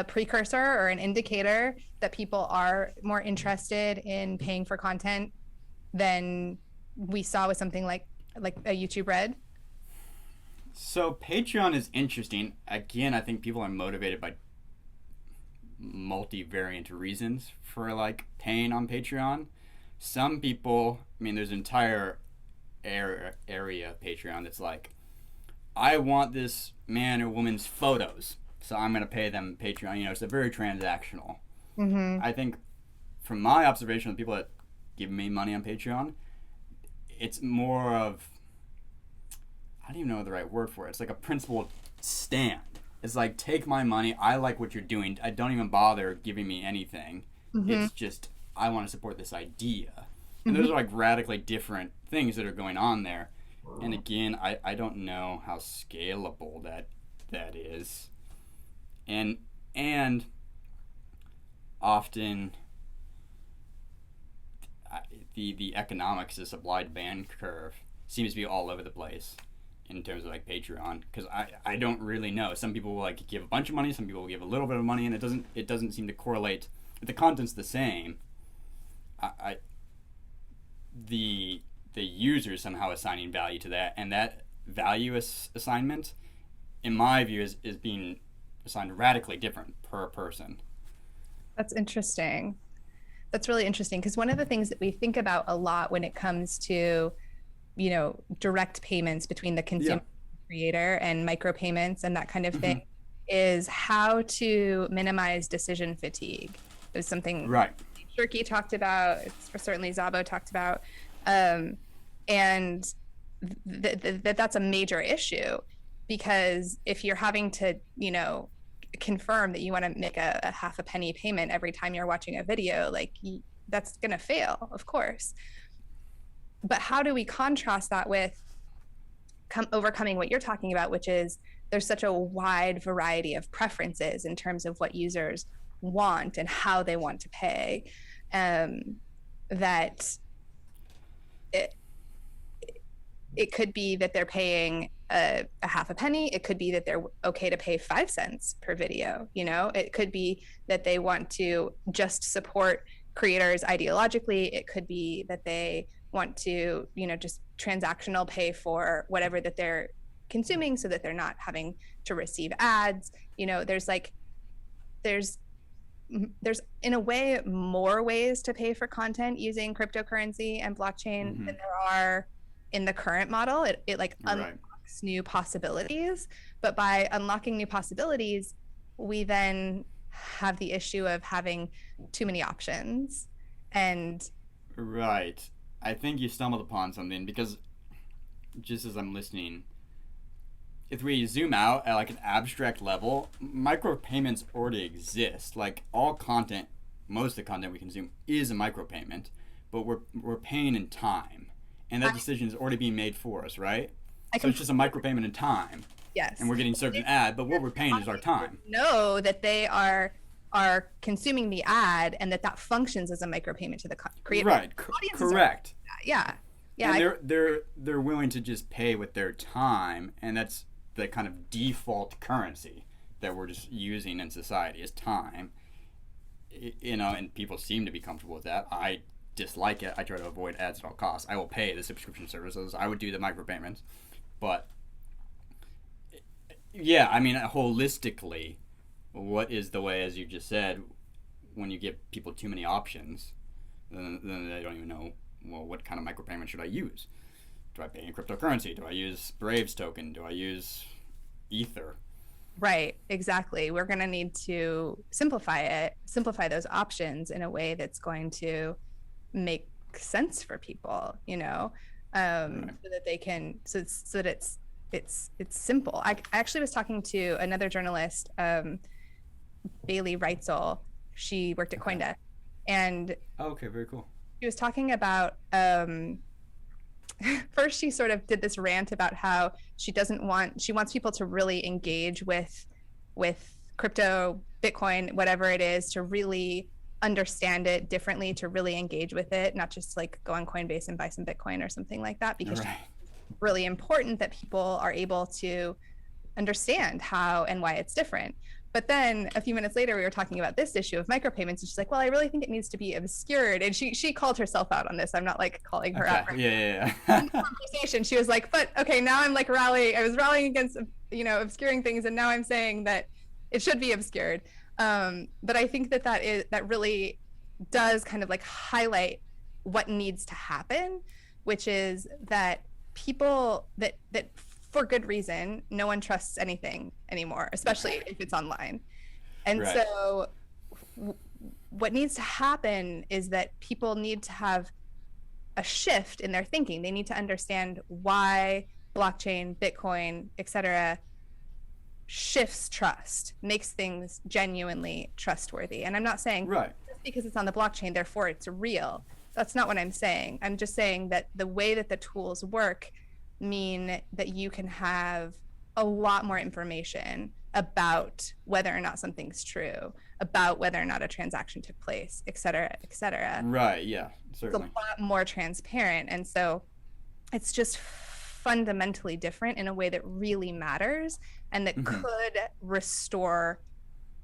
precursor or an indicator that people are more interested in paying for content than we saw with something like a YouTube Red? So Patreon is interesting. Again, I think people are motivated by multivariant reasons for like paying on Patreon. Some people, I mean, there's an entire area of Patreon that's like, I want this man or woman's photos, so I'm gonna pay them Patreon. It's a very transactional. Mm-hmm. I think, from my observation of the people that give me money on Patreon, it's more of, I don't even know the right word for it. It's like a principled stand. It's like, take my money. I like what you're doing. I don't even bother giving me anything. Mm-hmm. It's just, I want to support this idea. And Mm-hmm. those are like radically different things that are going on there. And again, I don't know how scalable that is. And often the economics, the supply demand curve seems to be all over the place in terms of like Patreon, because I don't really know. Some people will like give a bunch of money, some people will give a little bit of money, and it doesn't seem to correlate. If the content's the same, the user is somehow assigning value to that, and that value assignment, in my view, is being assigned radically different per person. That's interesting. That's really interesting because one of the things that we think about a lot when it comes to, direct payments between the consumer Yeah. and creator and micropayments and that kind of Mm-hmm. thing is how to minimize decision fatigue. It was something Right. Shirky talked about, certainly Zabo talked about, and that's a major issue because if you're having to, confirm that you want to make a half a penny payment every time you're watching a video, like that's going to fail, of course. But how do we contrast that with overcoming what you're talking about, which is there's such a wide variety of preferences in terms of what users want and how they want to pay, that it could be that they're paying a half a penny. It could be that they're okay to pay 5 cents per video. It could be that they want to just support creators ideologically. It could be that they want to, just transactional pay for whatever that they're consuming so that they're not having to receive ads. There's in a way more ways to pay for content using cryptocurrency and blockchain Mm-hmm. than there are in the current model. It like Right. unlocks new possibilities, but by unlocking new possibilities, we then have the issue of having too many options. And Right. I think you stumbled upon something, because just as I'm listening, if we zoom out at like an abstract level, micropayments already exist. Like all content, most of the content we consume is a micropayment, but we're paying in time, and that decision is already being made for us, right? So it's just a micropayment in time, yes, and we're getting served an ad, but what we're paying is our time. know that they are consuming the ad and that functions as a micropayment to the creator. Right. Correct. Yeah. And they're willing to just pay with their time, and that's the kind of default currency that we're just using in society is time. And people seem to be comfortable with that. I dislike it. I try to avoid ads at all costs. I will pay the subscription services. I would do the micropayments, but yeah, I mean, holistically, what is the way, as you just said, when you give people too many options, then they don't even know, well, what kind of micropayment should I use? Do I pay in cryptocurrency? Do I use Braves token? Do I use Ether? Right, exactly. We're going to need to simplify those options in a way that's going to make sense for people, Right. so that they can, so that it's simple. I actually was talking to another journalist, Bailey Reitzel. She worked at CoinDesk, and Oh, okay, very cool. she was talking about first she sort of did this rant about how she wants people to really engage with crypto, Bitcoin, whatever it is, to really understand it differently, to really engage with it, not just like go on Coinbase and buy some Bitcoin or something like that, because Right. it's really important that people are able to understand how and why it's different. But then a few minutes later, we were talking about this issue of micropayments, and she's like, "Well, I really think it needs to be obscured." And she called herself out on this. I'm not like calling her out. Yeah. In the conversation, she was like, "But okay, now I'm like rallying. I was rallying against obscuring things, and now I'm saying that it should be obscured." But I think that really does kind of like highlight what needs to happen, which is that people that for good reason, no one trusts anything anymore, especially if it's online. And Right. so what needs to happen is that people need to have a shift in their thinking. They need to understand why blockchain, Bitcoin, etc., shifts trust, makes things genuinely trustworthy. And I'm not saying Right. just because it's on the blockchain, therefore it's real. That's not what I'm saying. I'm just saying that the way that the tools work mean that you can have a lot more information about whether or not something's true, about whether or not a transaction took place, et cetera, et cetera. Right. Yeah. It's Certainly. a lot more transparent. And so it's just fundamentally different in a way that really matters and that could restore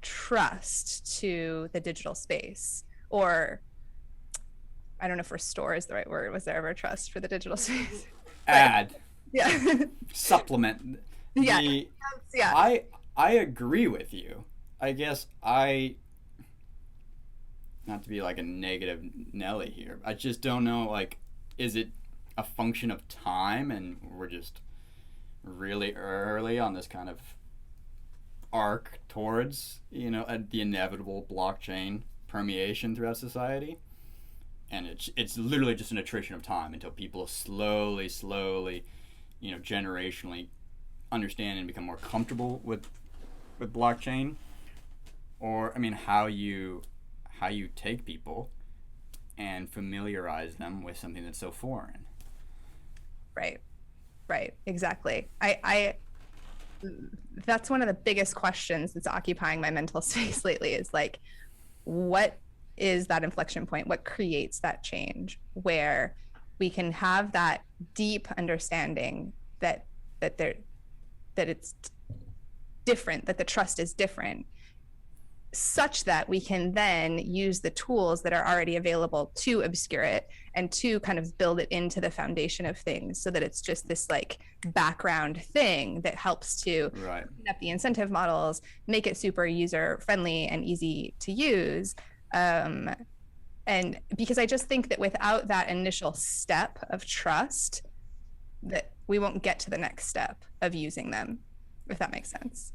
trust to the digital space. Or I don't know if restore is the right word. Was there ever trust for the digital space? Add. Yeah. Supplement. Yeah. Yeah. I agree with you. I guess not to be like a negative Nelly here. I just don't know, like, is it a function of time and we're just really early on this kind of arc towards, the inevitable blockchain permeation throughout society? And it's literally just an attrition of time until people slowly, generationally understand and become more comfortable with blockchain. Or, I mean, how you take people and familiarize them with something that's so foreign. Right, exactly. I that's one of the biggest questions that's occupying my mental space lately, is like, what is that inflection point? What creates that change where we can have that deep understanding that it's different, that the trust is different, such that we can then use the tools that are already available to obscure it and to kind of build it into the foundation of things, so that it's just this like background thing that helps to Right. clean up the incentive models, make it super user friendly and easy to use. And because I just think that without that initial step of trust, that we won't get to the next step of using them, if that makes sense.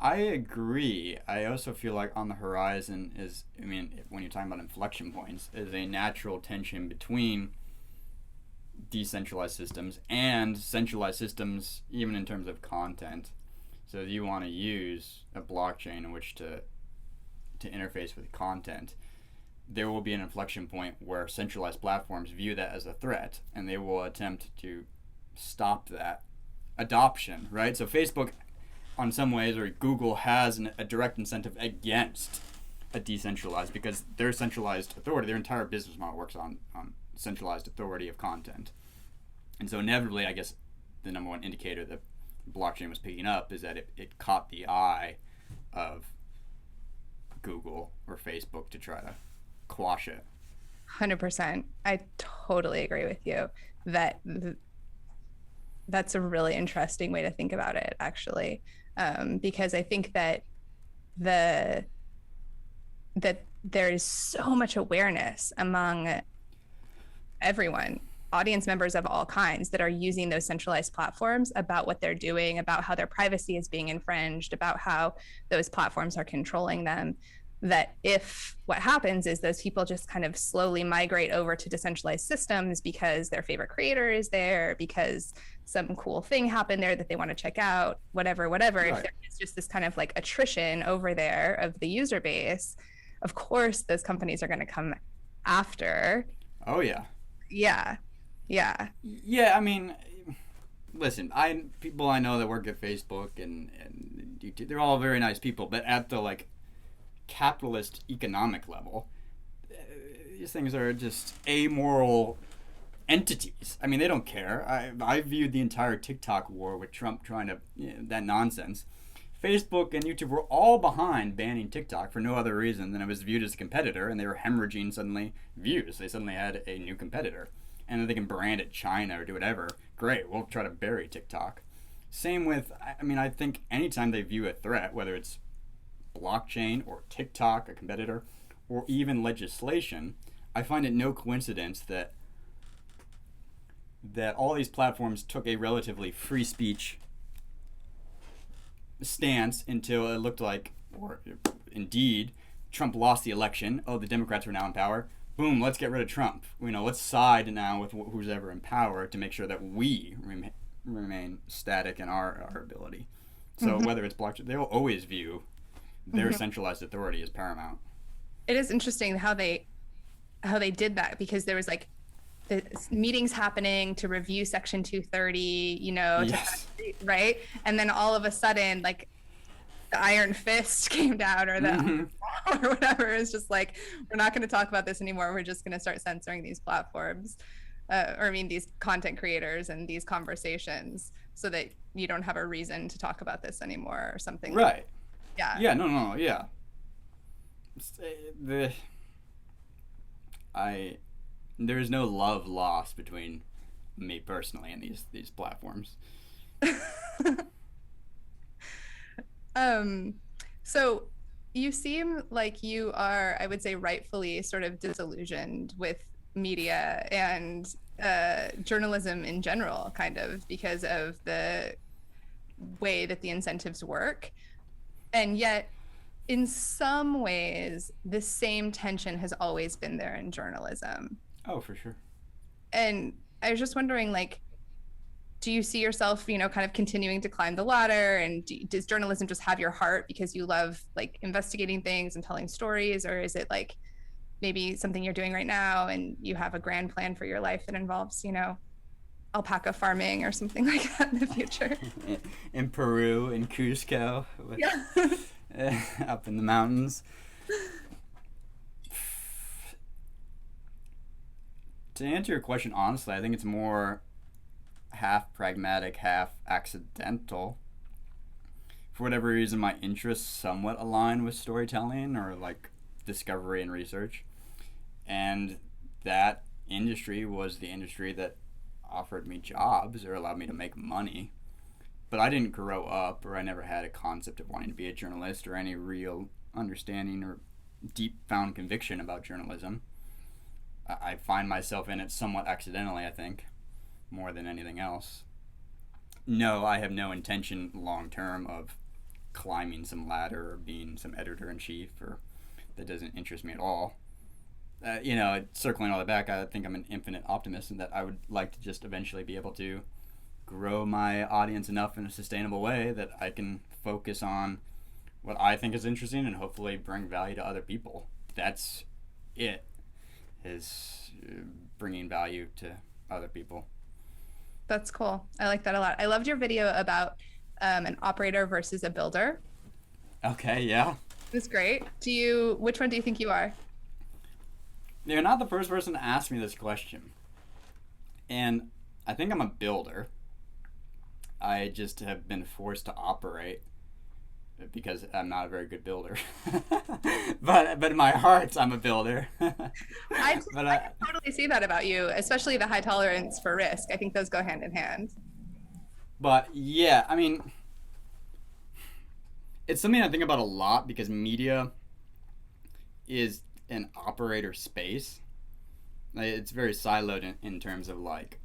I agree. I also feel like on the horizon is, I mean, when you're talking about inflection points, is a natural tension between decentralized systems and centralized systems, even in terms of content. So if you want to use a blockchain in which to interface with content, there will be an inflection point where centralized platforms view that as a threat, and they will attempt to stop that adoption, right? So Facebook, on some ways, or Google has a direct incentive against a decentralized, because their centralized authority, their entire business model works on centralized authority of content. And so inevitably, I guess the number one indicator that blockchain was picking up is that it caught the eye of Google or Facebook to try to quash it. 100%. I totally agree with you that that's a really interesting way to think about it, actually, because I think that that there is so much awareness among everyone, audience members of all kinds, that are using those centralized platforms about what they're doing, about how their privacy is being infringed, about how those platforms are controlling them. That if what happens is those people just kind of slowly migrate over to decentralized systems because their favorite creator is there, because some cool thing happened there that they want to check out, whatever, Right. if there is just this kind of like attrition over there of the user base, of course those companies are going to come after. Oh yeah. Yeah. I mean, listen, people I know that work at Facebook and YouTube, they're all very nice people, but at the like capitalist economic level, these things are just amoral entities. I mean, they don't care. I viewed the entire TikTok war with Trump trying to, that nonsense, Facebook and YouTube were all behind banning TikTok for no other reason than it was viewed as a competitor, and they were hemorrhaging suddenly views. They suddenly had a new competitor, and then they can brand it China or do whatever. Great, we'll try to bury TikTok. Same with, I mean, I think anytime they view a threat, whether it's blockchain or TikTok, a competitor, or even legislation, I find it no coincidence that all these platforms took a relatively free speech stance until it looked like, or indeed, Trump lost the election. Oh, the Democrats are now in power. Boom, let's get rid of Trump. Let's side now with who's ever in power to make sure that we remain static in our ability. So whether it's blockchain, they'll always view their centralized authority as paramount. It is interesting how they did that, because there was like the meetings happening to review Section 230, Yes. right? And then all of a sudden, like the iron fist came down, or the or whatever. It's just like, we're not going to talk about this anymore. We're just going to start censoring these platforms, these content creators and these conversations, so that you don't have a reason to talk about this anymore or something. Right. Yeah. Yeah. No. Yeah. There is no love lost between me personally and these platforms. So you seem like you are, I would say, rightfully sort of disillusioned with media and journalism in general, kind of because of the way that the incentives work. And yet, in some ways, the same tension has always been there in journalism. Oh, for sure. And I was just wondering, like, do you see yourself, kind of continuing to climb the ladder? And does journalism just have your heart because you love like investigating things and telling stories? Or is it like maybe something you're doing right now and you have a grand plan for your life that involves, alpaca farming or something like that in the future? In Peru, in Cusco, up in the mountains. To answer your question honestly, I think it's more half pragmatic, half accidental. For whatever reason, my interests somewhat align with storytelling or like discovery and research. And that industry was the industry that offered me jobs or allowed me to make money. But I didn't grow up, or I never had a concept of wanting to be a journalist or any real understanding or deep found conviction about journalism. I find myself in it somewhat accidentally, I think, more than anything else. No, I have no intention long term of climbing some ladder or being some editor-in-chief, or that doesn't interest me at all. Circling all the back, I think I'm an infinite optimist, and that I would like to just eventually be able to grow my audience enough in a sustainable way that I can focus on what I think is interesting and hopefully bring value to other people. That's it, is bringing value to other people. That's cool. I like that a lot. I loved your video about an operator versus a builder. Okay, yeah. It's great. Which one do you think you are? You're not the first person to ask me this question. And I think I'm a builder. I just have been forced to operate because I'm not a very good builder. but in my heart, I'm a builder. I can totally see that about you, especially the high tolerance for risk. I think those go hand in hand. But yeah, I mean, it's something I think about a lot because media is an operator space. It's very siloed in terms of like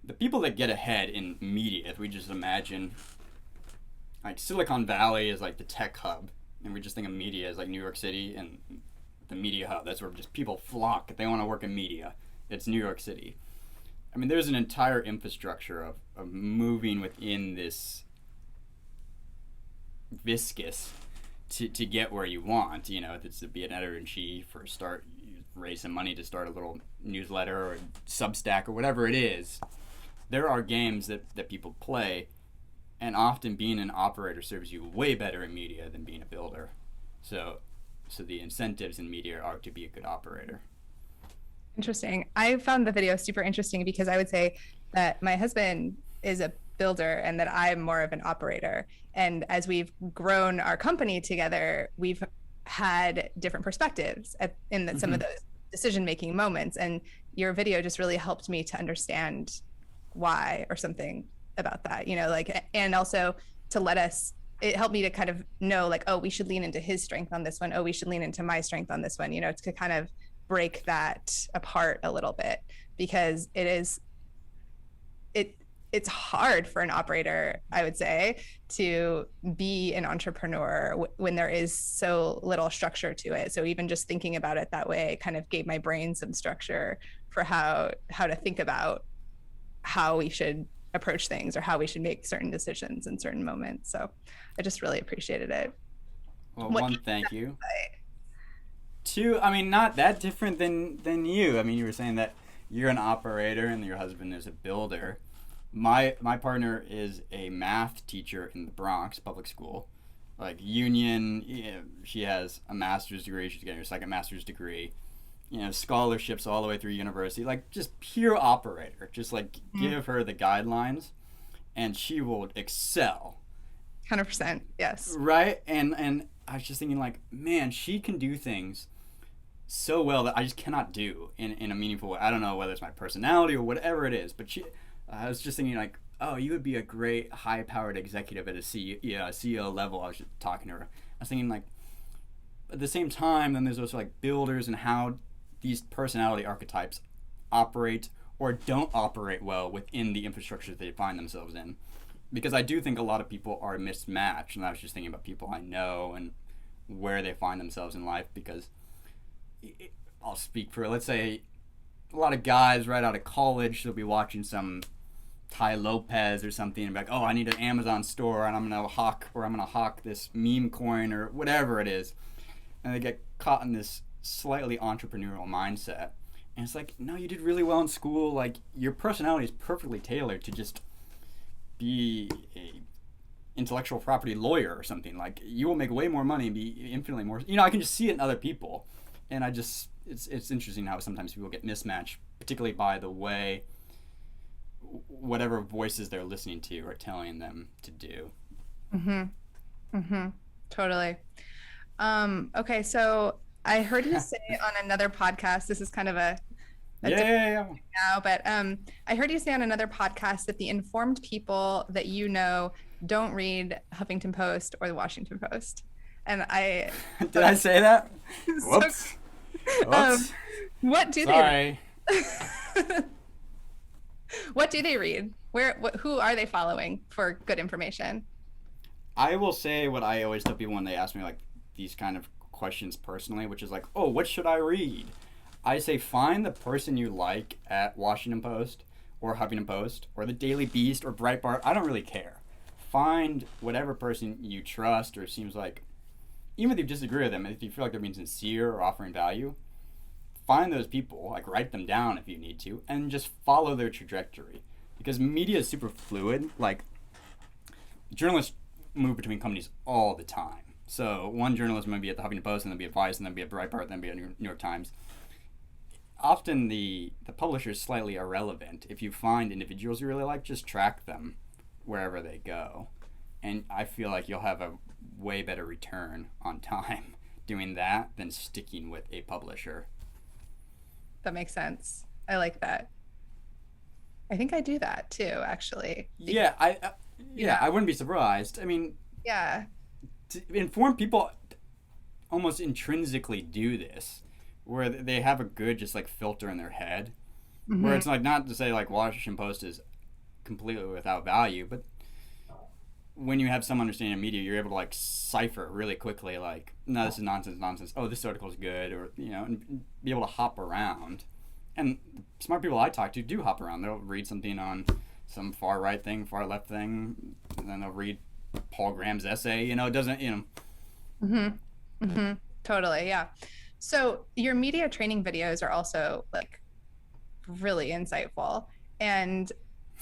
the people that get ahead in media. If we just imagine like Silicon Valley is like the tech hub, and we just think of media as like New York City and the media hub. That's where just people flock if they want to work in media. It's New York City. I mean, there's an entire infrastructure of moving within this viscous to get where you want. If it's to be an editor-in-chief or raise some money to start a little newsletter or Substack or whatever it is. There are games that people play, and often being an operator serves you way better in media than being a builder. So the incentives in media are to be a good operator. Interesting. I found the video super interesting because I would say that my husband is a builder and that I'm more of an operator. And as we've grown our company together, we've had different perspectives in some of those decision-making moments. And your video just really helped me to understand why or something about that, like, and also to let us, it helped me to kind of know like, oh, we should lean into his strength on this one. Oh, we should lean into my strength on this one, to kind of break that apart a little bit, because it's hard for an operator, I would say, to be an entrepreneur when there is so little structure to it. So even just thinking about it that way kind of gave my brain some structure for how to think about how we should approach things or how we should make certain decisions in certain moments. So I just really appreciated it. Well, one, thank you. Two, I mean, not that different than you. I mean, you were saying that you're an operator and your husband is a builder. My partner is a math teacher in the Bronx public school, like Union. She has a master's degree. She's getting her second master's degree. Scholarships all the way through university. Like, just pure operator. Just like give her the guidelines, and she will excel. 100%. Yes. Right. And I was just thinking, like, man, she can do things so well that I just cannot do in a meaningful way. I don't know whether it's my personality or whatever it is, but I was just thinking, like, oh, you would be a great high-powered executive at a CEO level. I was just talking to her. I was thinking, like, at the same time, then there's also, like, builders and how these personality archetypes operate or don't operate well within the infrastructure that they find themselves in. Because I do think a lot of people are mismatched, and I was just thinking about people I know and where they find themselves in life, because I'll speak for, let's say, a lot of guys right out of college, they'll be watching some Ty Lopez or something and be like, oh, I need an Amazon store and I'm gonna hawk this meme coin or whatever it is, and they get caught in this slightly entrepreneurial mindset. And it's like, no, you did really well in school. Like, your personality is perfectly tailored to just be a intellectual property lawyer or something. Like, you will make way more money and be infinitely more. I can just see it in other people, and it's interesting how sometimes people get mismatched, particularly by the way whatever voices they're listening to are telling them to do. Totally. Okay, so I heard you say on another podcast, this is kind of a yeah. Now, but I heard you say on another podcast that the informed people that don't read Huffington Post or the Washington Post. And I did I say that? Whoops. Whoops. What do Sorry. they read? What do they read? Who are they following for good information? I will say what I always tell people when they ask me, like, these kind of questions personally, which is like, oh, what should I read? I say find the person you like at Washington Post or Huffington Post or the Daily Beast or Breitbart. I don't really care. Find whatever person you trust or seems like, even if you disagree with them, if you feel like they're being sincere or offering value, find those people, like, write them down if you need to, and just follow their trajectory. Because media is super fluid. Like, journalists move between companies all the time. So one journalist might be at the Huffington Post, and then be at Vice, and then be at Breitbart, then be at New York Times. Often the publisher is slightly irrelevant. If you find individuals you really like, just track them wherever they go. And I feel like you'll have a way better return on time doing that than sticking with a publisher. That makes sense. I like that. I think I do that too, actually. Yeah, I wouldn't be surprised. I mean, yeah, informed people almost intrinsically do this, where they have a good just like filter in their head, where it's like, not to say like Washington Post is completely without value, but when you have some understanding of media, you're able to like cipher really quickly, like, no, this is nonsense. Oh, this article is good, or and be able to hop around. And smart people I talk to do hop around. They'll read something on some far right thing, far left thing, and then they'll read Paul Graham's essay. It doesn't. Totally, yeah. So your media training videos are also like really insightful, and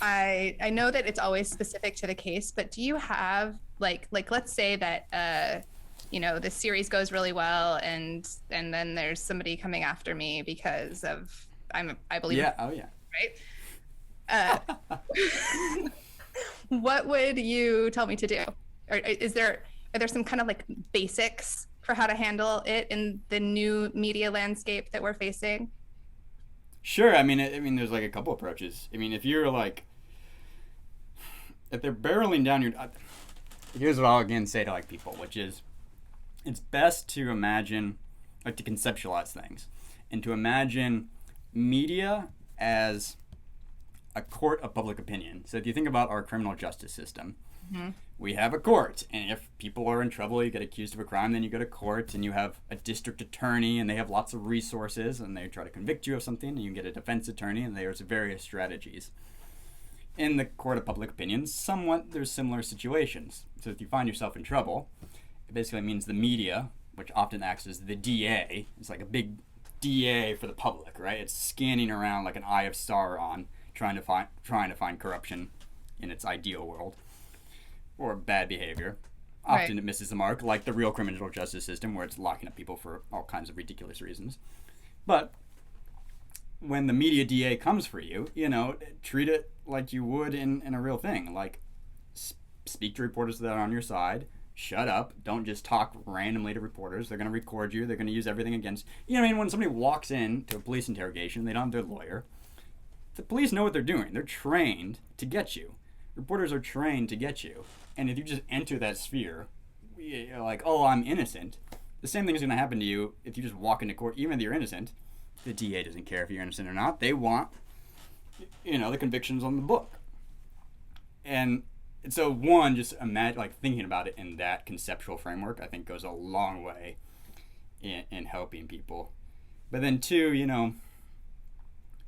I know that it's always specific to the case, but do you have like let's say that this series goes really well, and then there's somebody coming after me because of I believe right. What would you tell me to do? Or are there some kind of like basics for how to handle it in the new media landscape that we're facing? Sure. I mean, there's like a couple approaches. I mean, if they're barreling down your, here's what I'll again say to like people, which is, it's best to imagine, like to conceptualize things, and to imagine media as a court of public opinion. So if you think about our criminal justice system, Mm-hmm. we have a court, and if people are in trouble, you get accused of a crime, then you go to court, and you have a district attorney, and they have lots of resources, and they try to convict you of something, and you get a defense attorney, and there's various strategies. In the court of public opinion, somewhat there's similar situations. So if you find yourself in trouble, it basically means the media, which often acts as the DA, it's like a big DA for the public, right? It's scanning around like an eye of Sauron, trying to find corruption in its ideal world, or bad behavior. Often Right. it misses the mark, like the real criminal justice system, where it's locking up people for all kinds of ridiculous reasons. But when the media DA comes for you, treat it like you would in a real thing. Like, speak to reporters that are on your side. Shut up. Don't just talk randomly to reporters. They're going to record you. They're going to use everything against you. Know what I mean? When somebody walks in to a police interrogation, they don't have their lawyer. The police know what they're doing. They're trained to get you. Reporters are trained to get you. And if you just enter that sphere, you're like, oh, I'm innocent. The same thing is going to happen to you if you just walk into court, even if you're innocent. The DA doesn't care if you're innocent or not. They want, the convictions on the book. And so, one, just imagine, like, thinking about it in that conceptual framework, I think goes a long way in helping people. But then, two,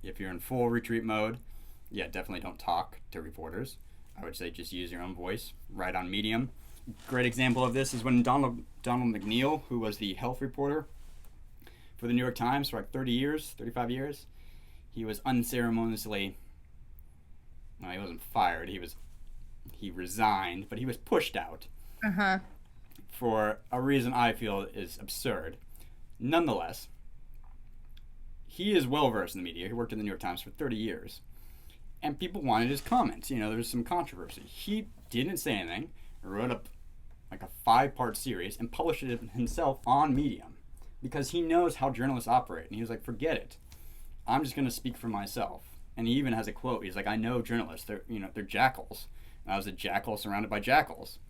if you're in full retreat mode, yeah, definitely don't talk to reporters. I would say just use your own voice. Write on Medium. Great example of this is when Donald McNeil, who was the health reporter for the New York Times for like 35 years, he was unceremoniously, well, he wasn't fired, he resigned, but he was pushed out Uh-huh. for a reason I feel is absurd. Nonetheless, he is well versed in the media. He worked in the New York Times for 30 years. And people wanted his comments. There was some controversy. He didn't say anything, wrote up like a 5-part series, and published it himself on Medium because he knows how journalists operate. And he was like, forget it. I'm just going to speak for myself. And he even has a quote. He's like, I know journalists. They're jackals. And I was a jackal surrounded by jackals.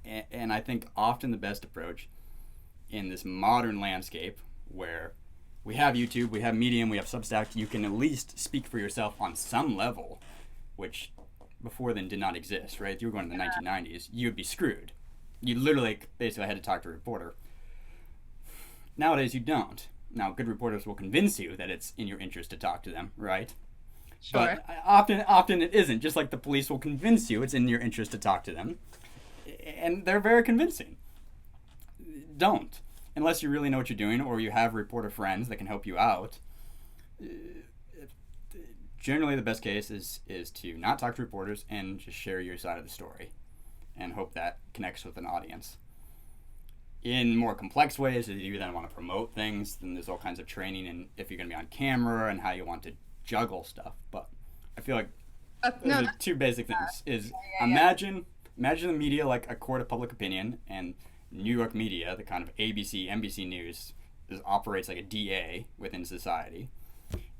And I think often the best approach in this modern landscape where we have YouTube, we have Medium, we have Substack, you can at least speak for yourself on some level, which before then did not exist, right? If you were going to the 1990s, you would be screwed. You literally basically had to talk to a reporter. Nowadays, you don't. Now, good reporters will convince you that it's in your interest to talk to them, right? Sure. But often it isn't. Just like the police will convince you it's in your interest to talk to them. And they're very convincing. Don't. Unless you really know what you're doing or you have reporter friends that can help you out. Generally, the best case is to not talk to reporters and just share your side of the story and hope that connects with an audience. In more complex ways, if you then want to promote things, then there's all kinds of training and if you're going to be on camera and how you want to juggle stuff. But I feel like those are two basic things. Is imagine the media like a court of public opinion, and New York media, the kind of ABC, NBC News, operates like a DA within society.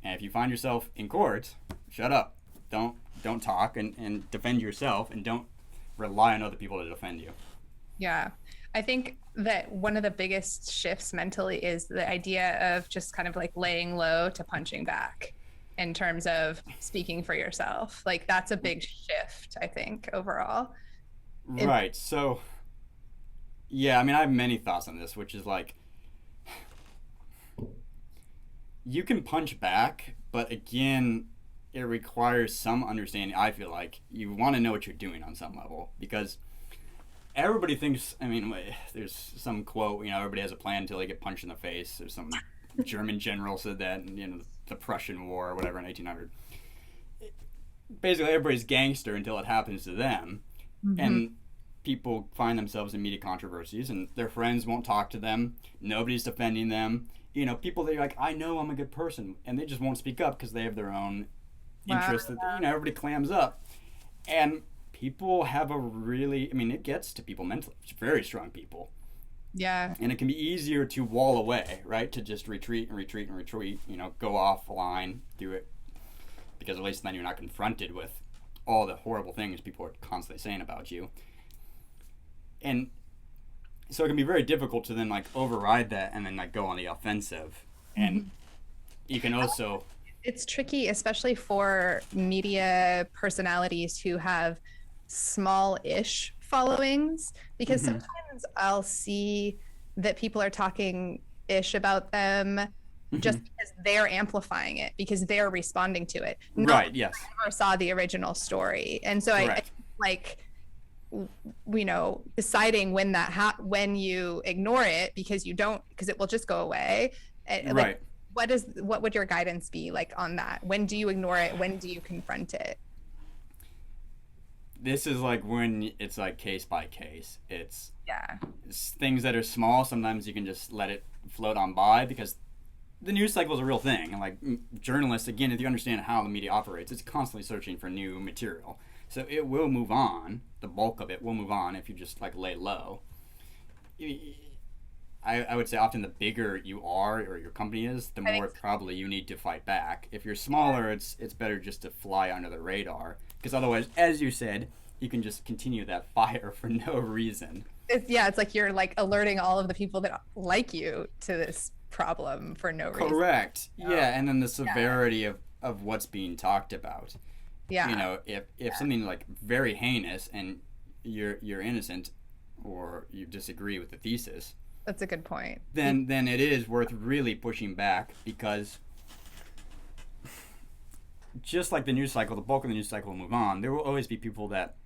And if you find yourself in court, shut up. Don't talk and defend yourself, and don't rely on other people to defend you. Yeah. I think that one of the biggest shifts mentally is the idea of just kind of like laying low to punching back in terms of speaking for yourself. Like that's a big shift, I think, overall. Right. So, yeah, I have many thoughts on this, which is like, you can punch back, but again, it requires some understanding. I feel like you want to know what you're doing on some level because everybody thinks, there's some quote, everybody has a plan until they get punched in the face, or some German general said that in, the Prussian War or whatever in 1800. Basically, everybody's gangster until it happens to them. Mm-hmm. And people find themselves in media controversies and their friends won't talk to them. Nobody's defending them. People that are like, I know I'm a good person, and they just won't speak up because they have their own interests that, everybody clams up. And people have a really, I mean, it gets to people mentally. It's very strong people. Yeah. And it can be easier to wall away, right? To just retreat and retreat and retreat, go offline, do it. Because at least then you're not confronted with all the horrible things people are constantly saying about you. And so it can be very difficult to then like override that and then like go on the offensive. And you can also, It's tricky, especially for media personalities who have small-ish followings, because sometimes I'll see that people are talking ish about them just because they're amplifying it, because they're responding to it. Not right, yes, because I never saw the original story. And so I correct. like, deciding when you ignore it because you don't, because it will just go away. Like, Right. what would your guidance be like on that? When do you ignore it? When do you confront it? This is like when it's like case by case. Yeah. It's things that are small. Sometimes you can just let it float on by because the news cycle is a real thing. And like journalists, again, if you understand how the media operates, it's constantly searching for new material. So it will move on. The bulk of it will move on if you just like lay low. I would say often the bigger you are or your company is, the more probably you need to fight back. If you're smaller, it's better just to fly under the radar because otherwise, as you said, you can just continue that fire for no reason. It's like you're like alerting all of the people that like you to this problem for no reason. Correct. Yeah, and then the severity of what's being talked about. Yeah. If something like very heinous and you're innocent or you disagree with the thesis, That's a good point. then it is worth really pushing back because just like the news cycle, the bulk of the news cycle will move on. There will always be people that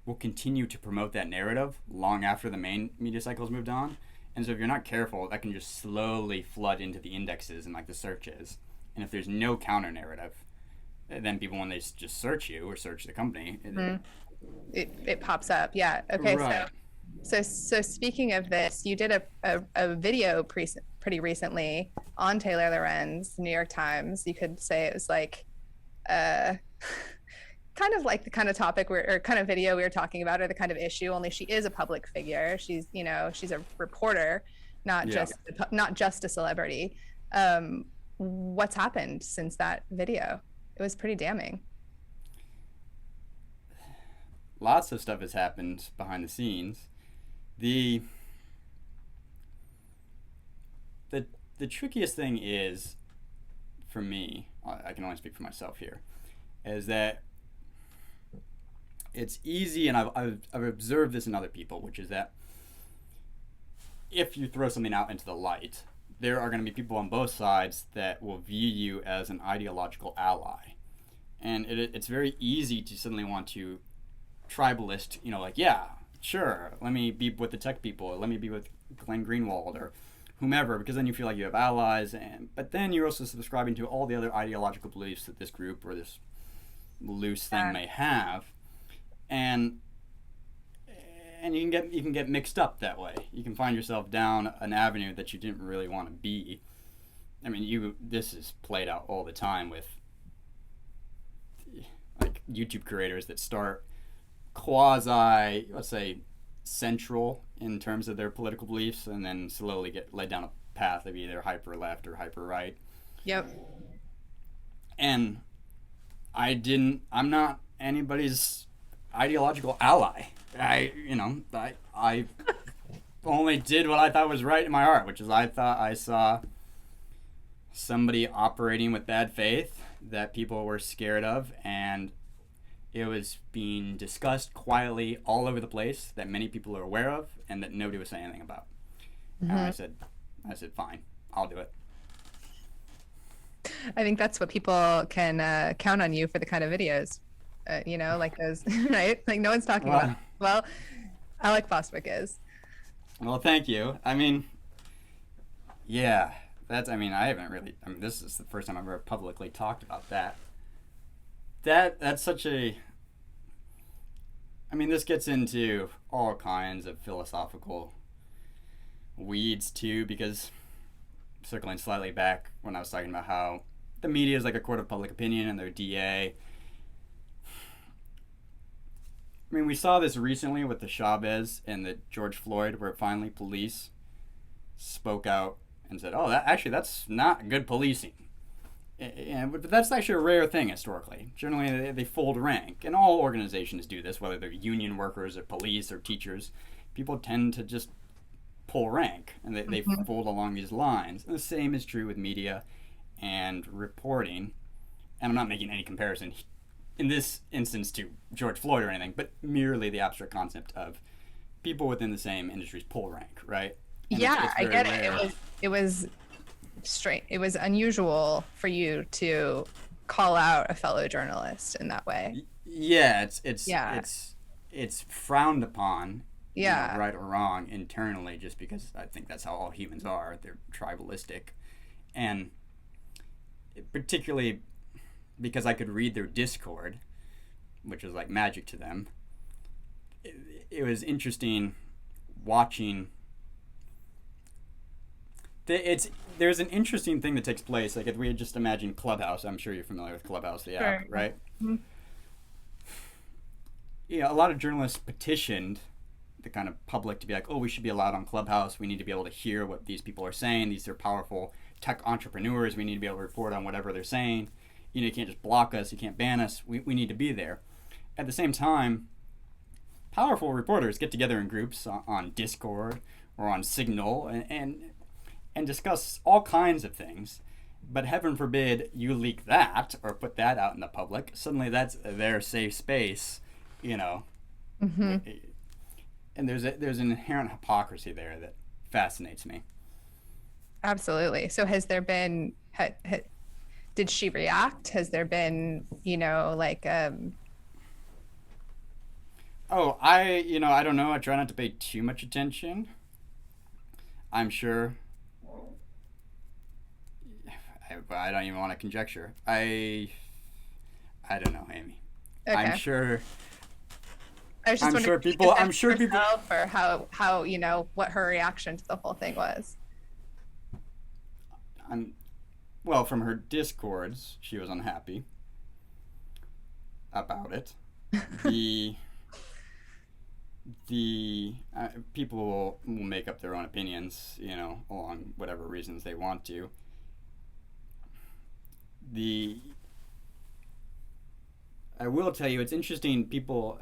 will continue to promote that narrative long after the main media cycle has moved on. And so if you're not careful, that can just slowly flood into the indexes and like the searches. And if there's no counter narrative, then people when they just search you or search the company, it pops up. Yeah. Okay. right. So speaking of this, you did a video pretty recently on Taylor Lorenz, New York Times. You could say it was like kind of like the kind of topic or kind of video we were talking about, or the kind of issue, only she is a public figure. She's she's a reporter, not just a celebrity. What's happened since that video? It was pretty damning. Lots of stuff has happened behind the scenes. The the trickiest thing is, for me, I can only speak for myself here, is that it's easy, and I've observed this in other people, which is that if you throw something out into the light, there are going to be people on both sides that will view you as an ideological ally. And it's very easy to suddenly want to tribalist, like, yeah, sure, let me be with the tech people, or let me be with Glenn Greenwald or whomever, because then you feel like you have allies. But then you're also subscribing to all the other ideological beliefs that this group or this loose thing may have. And you can get mixed up that way. You can find yourself down an avenue that you didn't really want to be. I mean, this is played out all the time with like YouTube creators that start quasi, let's say, central in terms of their political beliefs, and then slowly get led down a path of either hyper left or hyper right. Yep. And I'm not anybody's ideological ally. I only did what I thought was right in my heart, which is I thought I saw somebody operating with bad faith that people were scared of, and it was being discussed quietly all over the place that many people are aware of and that nobody was saying anything about. And I said, fine, I'll do it. I think that's what people can count on you for, the kind of videos, like those, right? Like no one's talking about it. Well, Alec Bostwick is. Well, thank you. I mean, yeah, I haven't really, this is the first time I've ever publicly talked about that. That's such a, this gets into all kinds of philosophical weeds too, because circling slightly back when I was talking about how the media is like a court of public opinion and their DA, I mean, we saw this recently with the Chavez and the George Floyd, where finally police spoke out and said, "Oh, that's not good policing." But that's actually a rare thing historically. Generally, they fold rank, and all organizations do this, whether they're union workers or police or teachers. People tend to just pull rank, and they fold along these lines. And the same is true with media and reporting. And I'm not making any comparison in this instance to George Floyd or anything, but merely the abstract concept of people within the same industries pull rank, right? And Yeah, I get rare. it. It was straight. It was unusual for you to call out a fellow journalist in that way. Yeah, Yeah. it's frowned upon, Yeah. right or wrong internally, just because I think that's how all humans are. They're tribalistic, and particularly because I could read their Discord, which was like magic to them. It was interesting watching. There's an interesting thing that takes place. Like if we had just imagined Clubhouse, I'm sure you're familiar with Clubhouse, the app, right? Mm-hmm. Yeah, a lot of journalists petitioned the kind of public to be like, oh, we should be allowed on Clubhouse. We need to be able to hear what these people are saying. These are powerful tech entrepreneurs. We need to be able to report on whatever they're saying. You can't just block us. You can't ban us. We need to be there. At the same time, powerful reporters get together in groups on Discord or on Signal and discuss all kinds of things. But heaven forbid you leak that or put that out in the public. Suddenly that's their safe space, Mm-hmm. And there's an inherent hypocrisy there that fascinates me. Absolutely. So has there been, did she react? Has there been, Oh, I don't know. I try not to pay too much attention. I'm sure. I don't even want to conjecture. I don't know, Amy. Okay. I'm sure. I was just I'm sure wondering people. if I'm sure people. or how what her reaction to the whole thing was. Well, from her discords, she was unhappy about it. The people will make up their own opinions, along whatever reasons they want to. I will tell you, it's interesting. People,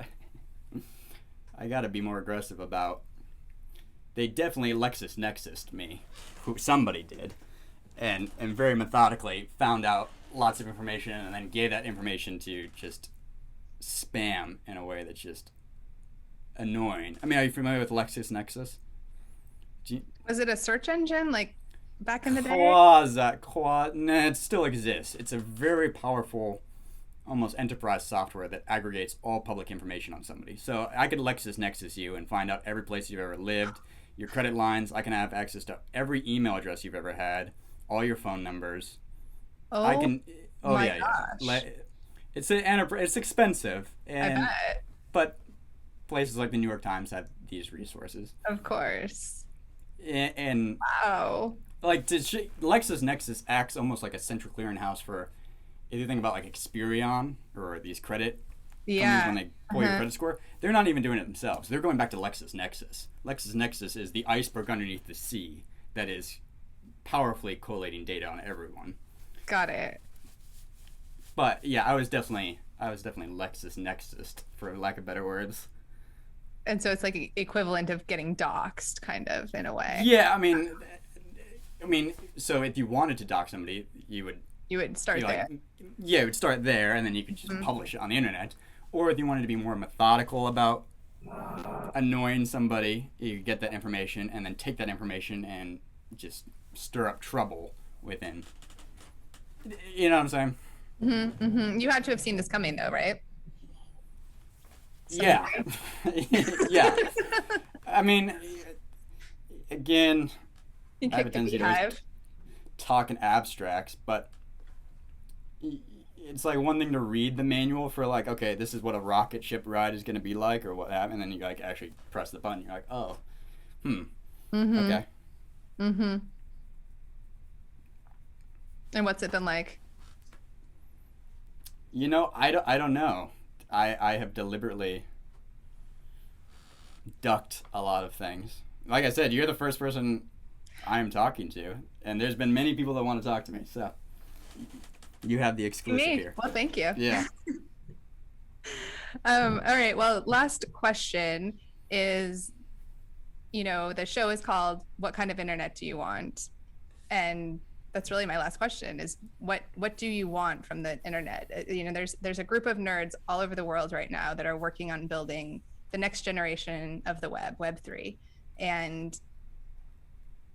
I got to be more aggressive about. They definitely LexisNexis'd me, who somebody did, and very methodically found out lots of information and then gave that information to just spam in a way that's just annoying. I mean, are you familiar with LexisNexis? Was it a search engine like back in the day? Nah, it still exists. It's a very powerful, almost enterprise software that aggregates all public information on somebody. So I could LexisNexis you and find out every place you've ever lived, your credit lines. I can have access to every email address you've ever had, all your phone numbers. Oh, I can. Oh my yeah, gosh. yeah. It's expensive, I bet. but places like the New York Times have these resources. Of course. And Wow. like, LexisNexis acts almost like a central clearinghouse for, if you think about like Experian or these credit companies when they pull your credit score, they're not even doing it themselves. They're going back to LexisNexis. LexisNexis is the iceberg underneath the sea that is powerfully collating data on everyone. Got it. But yeah, I was definitely LexisNexis, for lack of better words. And so it's like equivalent of getting doxxed, kind of, in a way. Yeah, I mean, so if you wanted to dox somebody, you would start there. Yeah, it would start there, and then you could just publish it on the internet. Or if you wanted to be more methodical about annoying somebody, you could get that information and then take that information and just stir up trouble within. You know what I'm saying? Mm-hmm, mm-hmm. You had to have seen this coming, though, right? Yeah. Yeah. I mean, again, You I have a kicked the tendency to beehive. talk in abstracts, but it's like one thing to read the manual for like, okay, this is what a rocket ship ride is going to be like or what have, and then you like actually press the button. You're like, oh, okay. Mm-hmm. And what's it been like? I don't know. I have deliberately ducked a lot of things. Like I said, you're the first person I'm talking to, and there's been many people that want to talk to me. So you have the exclusive Me. here. Well, thank you. Yeah. All right. Well, last question is, the show is called "What Kind of Internet Do You Want?" And that's really my last question: is what do you want from the internet? There's a group of nerds all over the world right now that are working on building the next generation of the Web3, and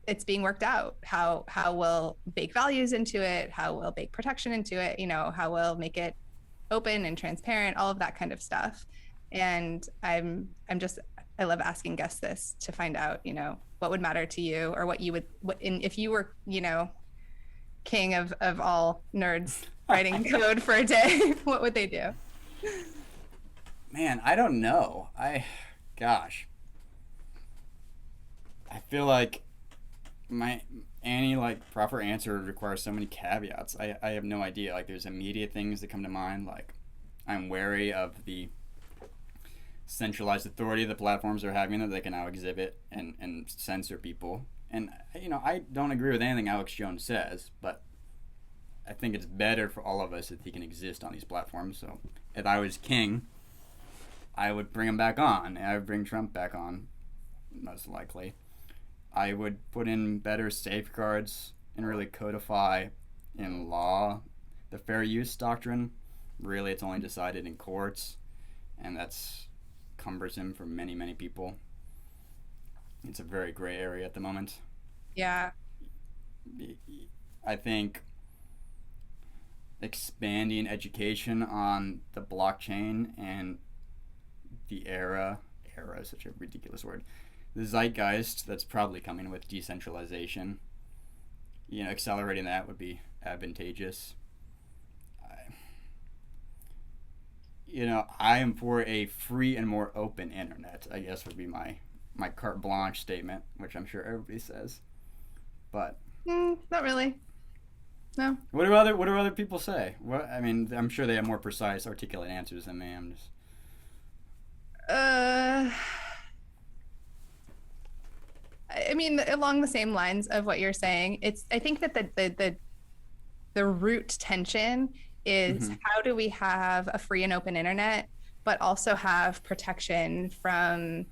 it's being worked out. How we'll bake values into it, how we'll bake protection into it, how we'll make it open and transparent, all of that kind of stuff. And I love asking guests this to find out, what would matter to you, or if you were, king of all nerds writing code for a day, what would they do? Man, I don't know. Gosh. I feel like any proper answer requires so many caveats. I have no idea. Like, there's immediate things that come to mind. Like, I'm wary of the centralized authority the platforms are having that they can now exhibit and censor people. And I don't agree with anything Alex Jones says, but I think it's better for all of us if he can exist on these platforms. So if I was king, I would bring him back on. I would bring Trump back on, most likely. I would put in better safeguards and really codify in law the fair use doctrine. Really, it's only decided in courts, and that's cumbersome for many, many people. It's a very gray area at the moment. Yeah. I think expanding education on the blockchain and the era is such a ridiculous word, the zeitgeist that's probably coming with decentralization, accelerating that would be advantageous. I am for a free and more open internet, I guess, would be my carte blanche statement, which I'm sure everybody says. But not really. No. What do other people say? I'm sure they have more precise, articulate answers than me. I'm just. Along the same lines of what you're saying, I think that the root tension is how do we have a free and open internet, but also have protection from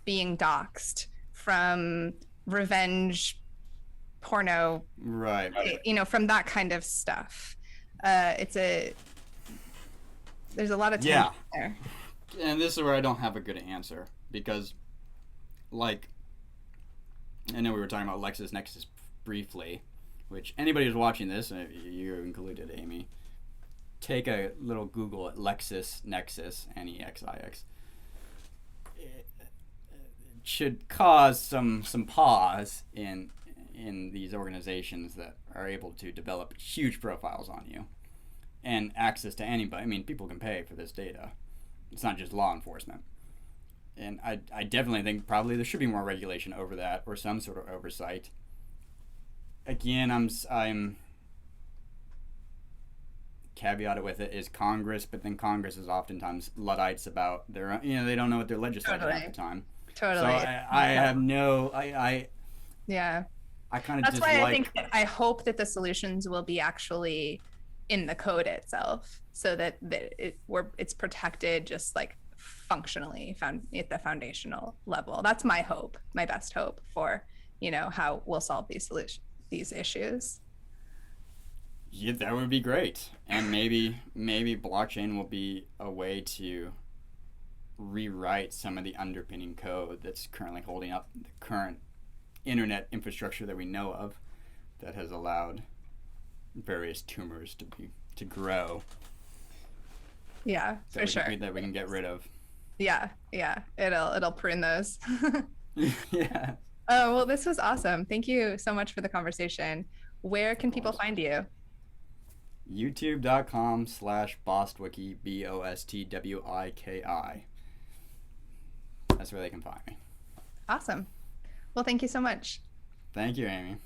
being doxxed, from revenge porno, right? From that kind of stuff. There's a lot of tension there. And this is where I don't have a good answer, because, I know we were talking about LexisNexis briefly, which anybody who's watching this, you included, Amy, take a little Google at LexisNexis, Nexix. It should cause some pause in these organizations that are able to develop huge profiles on you and access to anybody. People can pay for this data. It's not just law enforcement. And I definitely think probably there should be more regulation over that, or some sort of oversight. Again, I'm caveated with it is Congress, but then Congress is oftentimes Luddites about their own, they don't know what they're legislating at the time. Totally. So I have no, yeah. I kind of That's why I think that I hope that the solutions will be actually in the code itself, so that it's protected just like functionally found at the foundational level. That's my hope, my best hope for how we'll solve these issues. Yeah, that would be great. And maybe blockchain will be a way to rewrite some of the underpinning code that's currently holding up the current internet infrastructure that we know of, that has allowed various tumors to grow. Yeah, for sure. That we can get rid of. Yeah, it'll prune those. Yeah. Oh, well, this was awesome. Thank you so much for the conversation. Where can people find you? youtube.com/Bostwiki, BOSTWIKI. That's where they can find me. Awesome. Well, thank you so much. Thank you, Amy.